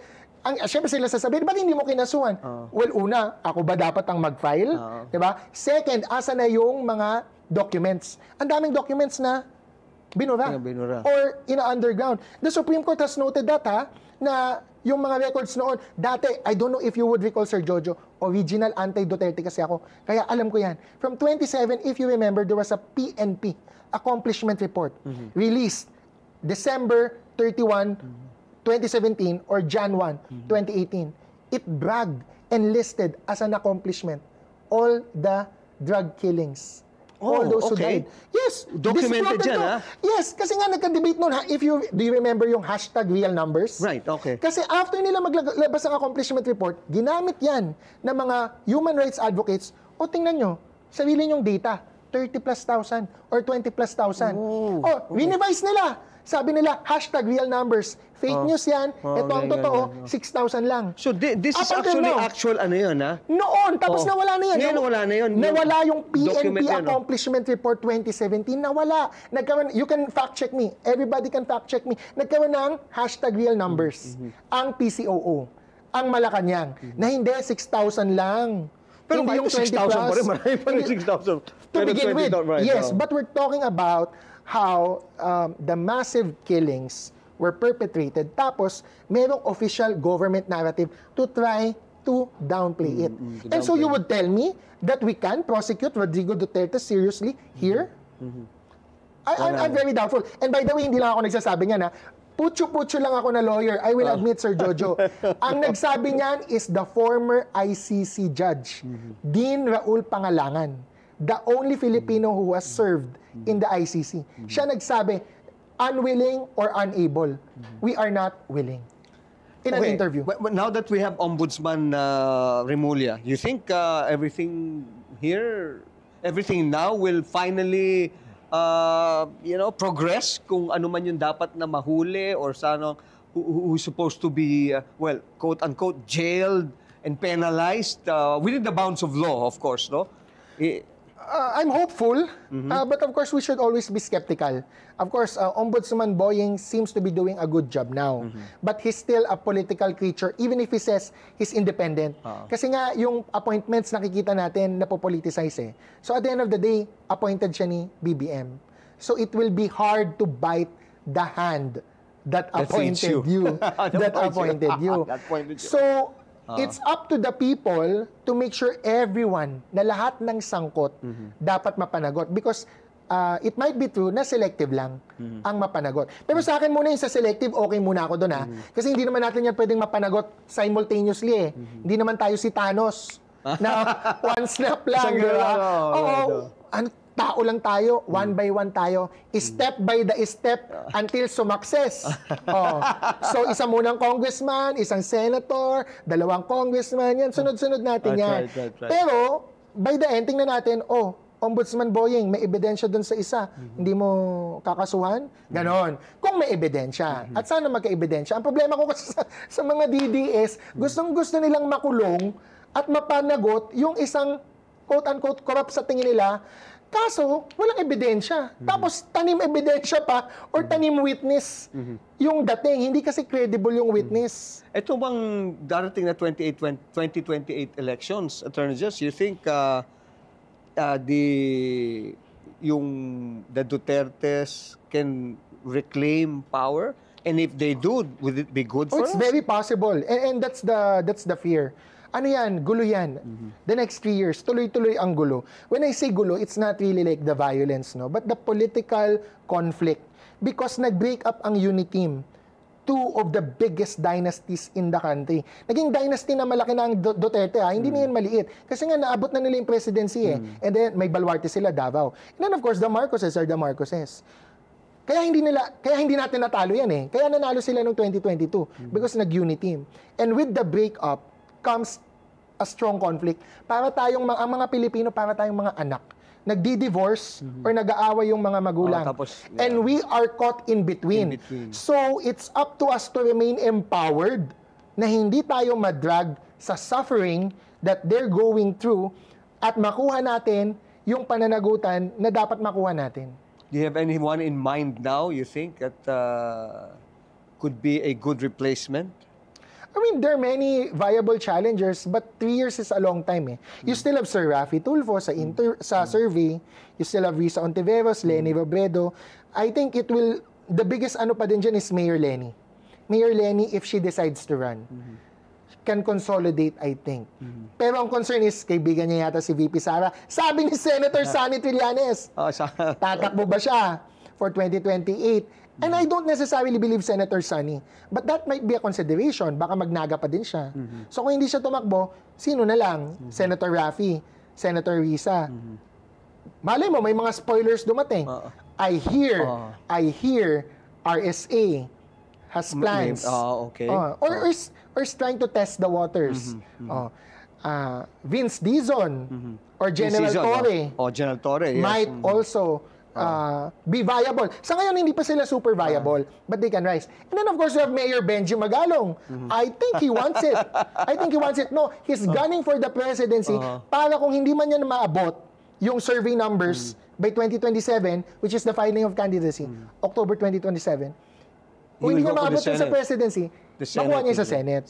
Siyempre sila sasabihin, ba't hindi mo kinasuhan? Well, una, ako ba dapat ang mag-file? Diba? Second, asa na yung mga documents? Ang daming documents na binura. Or ina-underground. The Supreme Court has noted that, na yung mga records noon, dati, I don't know if you would recall, Sir Jojo, original anti-Duterte kasi ako. Kaya alam ko yan. From 27, if you remember, there was a PNP, Accomplishment Report, released December 31, 2017 or Jan 1, 2018. It bragged and listed as an accomplishment all the drug killings. All those who died. Yes. Documented this is yan, Yes, kasi nga nagka-debate noon. Do you remember yung hashtag real numbers? Right, okay. Kasi after nila maglabas ng accomplishment report, ginamit yan ng mga human rights advocates. O tingnan nyo, sarili nyong data, 30,000+ or 20,000+. Revise nila. Sabi nila, hashtag real numbers. Fake news yan. Ito ang totoo, 6,000 lang. So this is actual ano yun, ha? Noon, tapos nawala na yan. Ngayon nawala na yun. Nawala yung Document PNP yan, Accomplishment Report 2017. Nawala. Nagkaroon, you can fact check me. Everybody can fact check me. Nagkaroon ng hashtag real numbers. Ang PCOO. Ang Malacanang. Na hindi, 6,000 lang. Pero hindi yung 6,000 pa rin. Marami pa rin 6,000. To begin with, yes. But we're talking about how the massive killings were perpetrated, tapos merong official government narrative to try to downplay it. And so you would tell me that we can prosecute Rodrigo Duterte seriously here? I'm very doubtful. And by the way, hindi lang ako nagsasabi niyan, Putyo-putyo lang ako na lawyer. I will admit, Sir Jojo. Ang nagsabi niyan is the former ICC judge, Dean Raul Pangalangan, the only Filipino who was served in the ICC. Siya nagsabi, unwilling or unable. We are not willing. In an interview. But now that we have Ombudsman Remulla, you think everything now will finally progress kung ano man yung dapat na mahuli or sana who's supposed to be, quote-unquote, jailed and penalized within the bounds of law, of course, no? I'm hopeful, but of course we should always be skeptical. Of course, Ombudsman Boying seems to be doing a good job now, but he's still a political creature, even if he says he's independent. Kasi nga, yung appointments nakikita natin napopoliticize eh. So at the end of the day, appointed siya ni BBM. So it will be hard to bite the hand that appointed you. That appointed you. So, it's up to the people to make sure everyone, na lahat ng sangkot, dapat mapanagot. Because it might be true na selective lang ang mapanagot. Pero sa akin muna yung sa selective, okay muna ako doon Kasi hindi naman natin yan pwedeng mapanagot simultaneously Hindi naman tayo si Thanos na one snap lang. Tao lang tayo, one by one tayo, step by the step until sumakses. So, isa munang congressman, isang senator, 2 congressman, yan, sunod-sunod natin yan. Right. Pero, by the end, tingnan natin, Ombudsman Boyeng, may ebidensya doon sa isa, hindi mo kakasuhan? Ganon. Kung may ebidensya, at sana magka-ebidensya. Ang problema ko kasi sa mga DDS, gustong-gusto nilang makulong at mapanagot yung isang quote-unquote corrupt sa tingin nila, kaso walang ebidensya. Tapos tanim ebidensya pa or tanim witness yung dating. Hindi kasi credible yung witness. Ito bang darating na 2028 elections, Attorney Jess, you think the Dutertes can reclaim power? And if they do, would it be good for It's us? very possible. And that's the fear. Ano yan? Gulo yan. The next 3 years, tuloy-tuloy ang gulo. When I say gulo, it's not really like the violence, no? But the political conflict. Because nag-break up ang Uniteam. 2 of the biggest dynasties in the country. Naging dynasty na malaki na ang Duterte, ha? Hindi na yan maliit. Kasi nga, naabot na nila yung presidency, eh. And then, may baluarte sila, Davao. And then, of course, the Marcoses are the Marcoses. Kaya hindi natin natalo yan, eh. Kaya nanalo sila noong 2022 because nag-Uniteam. And with the breakup comes a strong conflict. Para tayong ang mga Pilipino, para tayong mga anak. Nagdi-divorce or nag-aaway yung mga magulang. And we are caught in between. So, it's up to us to remain empowered na hindi tayo madrag sa suffering that they're going through at makuha natin yung pananagutan na dapat makuha natin. Do you have anyone in mind now, you think, that could be a good replacement? I mean, there are many viable challengers, but 3 years is a long time, eh. You still have Sir Raffy Tulfo sa survey. You still have Risa Ontiveros, Leni Robredo. I think the biggest ano pa din dyan is Mayor Leni. Mayor Leni, if she decides to run, can consolidate, I think. Pero ang concern is, kaibigan niya yata si VP Sara. Sabi ni Senator Sonny Trillanes, tatakbo ba siya for 2028? And I don't necessarily believe Senator Sonny. But that might be a consideration. Baka magnaga pa din siya. So kung hindi siya tumakbo, sino na lang? Senator Raffy, Senator Risa. Malay mo, may mga spoilers dumating. I hear RSA has plans. Okay. Or is trying to test the waters. Vince Dizon or General Torre. General Torre, yes. Might also be viable. Sa ngayon, hindi pa sila super viable, but they can rise. And then, of course, we have Mayor Benji Magalong. I think he wants it. No, he's gunning for the presidency para kung hindi man niya maabot yung survey numbers by 2027, which is the filing of candidacy, October 2027, kung hindi niya maabot sa presidency, makuha niya sa Senate.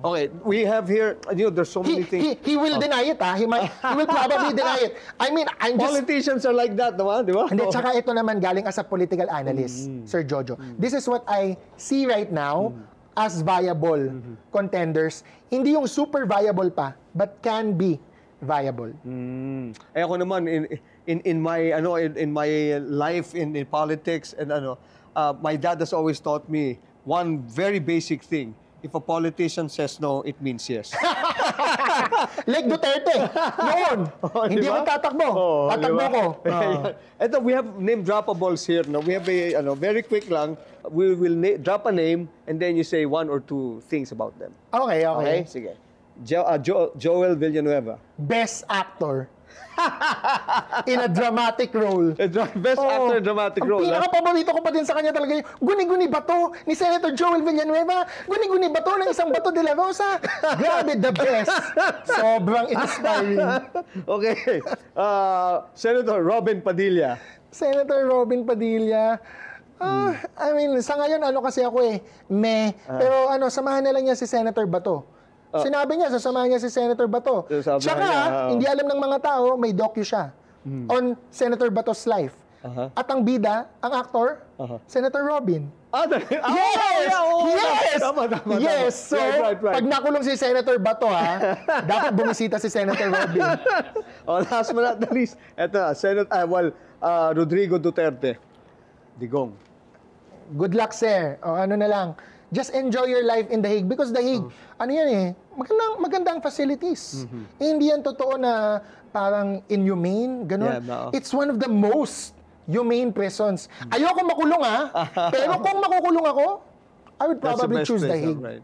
Okay, we have here, there's so many things. He will deny it, ha? He will probably deny it. I mean, I'm just... Politicians are like that, naman, di ba? Hindi, tsaka ito naman galing as a political analyst, Sir Jojo. This is what I see right now as viable contenders. Hindi yung super viable pa, but can be viable. Eh ako naman in my life in politics and my dad has always taught me one very basic thing. If a politician says no, it means yes. Like Duterte. Noon. Hindi ako tatakbo. Tatakbo ko. Ito, we have name droppables here. No? We have a very quick lang. We will drop a name and then you say 1 or 2 things about them. Okay. Sige. Joel Villanueva. Best actor. In a dramatic role. Best actor in dramatic role. Ang pinaka-paborito ko pa din sa kanya talaga yung guni-guni bato ni Senator Joel Villanueva. Guni-guni bato ng isang bato de la Rosa. Grabe, the best. Sobrang inspiring. Okay. Senator Robin Padilla. I mean, sa ngayon, kasi ako Pero samahan na lang niya si Senator Bato. Sinabi niya, sasamahan niya si Senator Bato. Tsaka, hindi alam ng mga tao, may docu siya on Senator Bato's life. At ang bida, ang actor, Senator Robin. Yes! So, right. pag nakulong si Senator Bato, dapat bumisita si Senator Robin. Last but not the least, eto, Rodrigo Duterte. Digong. Good luck, sir. Ano na lang. Just enjoy your life in The Hague because The Hague, magandang facilities. Hindi yan totoo na parang inhumane, ganun. It's one of the most humane prisons. Ayoko makulong, pero kung makukulong ako, I would probably choose The Hague. Right.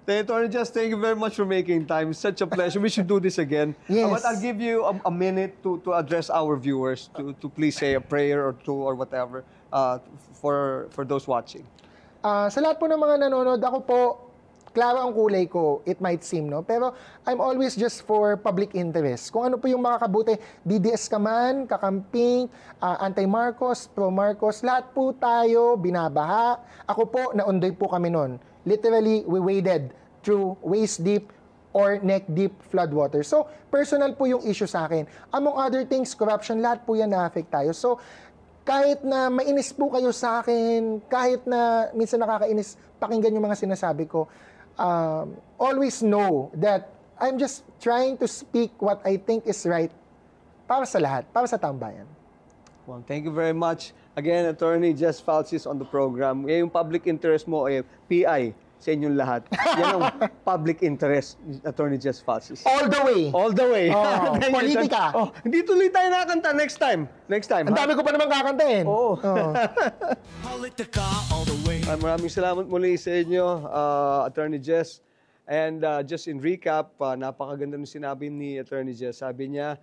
Attorney Jess, thank you very much for making time. Such a pleasure. We should do this again. Yes. But I'll give you a minute to address our viewers, to please say a prayer or two or whatever for those watching. Sa lahat po ng mga nanonood, ako po, klaro ang kulay ko, it might seem, no? Pero I'm always just for public interest. Kung ano po yung makakabuti, DDS ka man, kakamping, anti-Marcos, pro-Marcos, lahat po tayo binabaha. Ako po, naundoy po kami nun. Literally, we waded through waist-deep or neck-deep floodwater. So, personal po yung issue sa akin. Among other things, corruption, lahat po yan na-affect tayo. So, kahit na mainis po kayo sa akin, kahit na minsan nakakainis pakinggan yung mga sinasabi ko, always know that I'm just trying to speak what I think is right para sa lahat, para sa taong bayan. Well, thank you very much. Again, Attorney Jess Falsis on the program. Yung public interest mo ay PI sa inyong lahat. Yan ang public interest, Attorney Jess Falsis. All the way. All the way. Oh, Thank you, politika. Sir. Oh, hindi tuloy tayo nakakanta next time. Next time. Ang dami ko pa naman kakantahin. Oo. Politica all the way. Maraming salamat muli sa inyo, Attorney Jess. And just in recap, napakaganda ng sinabi ni Attorney Jess. Sabi niya,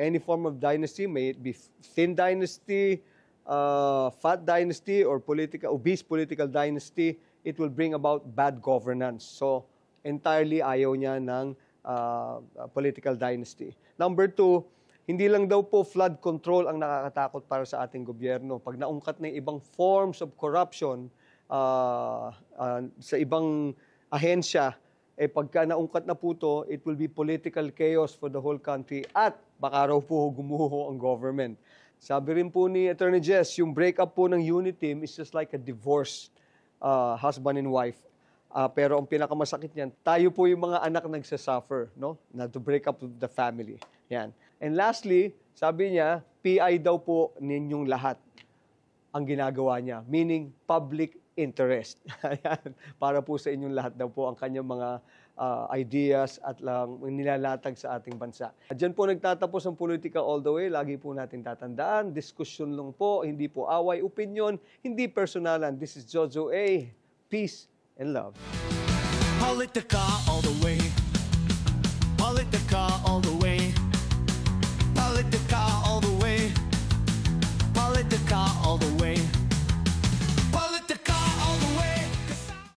any form of dynasty, may it be thin dynasty, fat dynasty, or obese political dynasty, it will bring about bad governance. So, entirely ayaw niya ng political dynasty. Number 2, hindi lang daw po flood control ang nakakatakot para sa ating gobyerno. Pag naungkat na yung ibang forms of corruption sa ibang ahensya, pagka naungkat na po to, it will be political chaos for the whole country at baka raw po gumuho ang government. Sabi rin po ni Attorney Jess, yung breakup po ng unit team is just like a divorce husband and wife. Pero ang pinakamasakit niyan, tayo po yung mga anak nagsasuffer, no? Na to break up the family. Yan. And lastly, sabi niya, PI daw po ninyong lahat ang ginagawa niya, meaning public interest. Ayan. Para po sa inyong lahat daw po ang kanyang mga ideas at lang nilalatag sa ating bansa. Diyan po nagtatapos ang politika all the way. Lagi po natin tatandaan, diskusyon lang po, hindi po away, opinion, hindi personalan. This is Jojo A. Peace and love. Politica all the way. Politica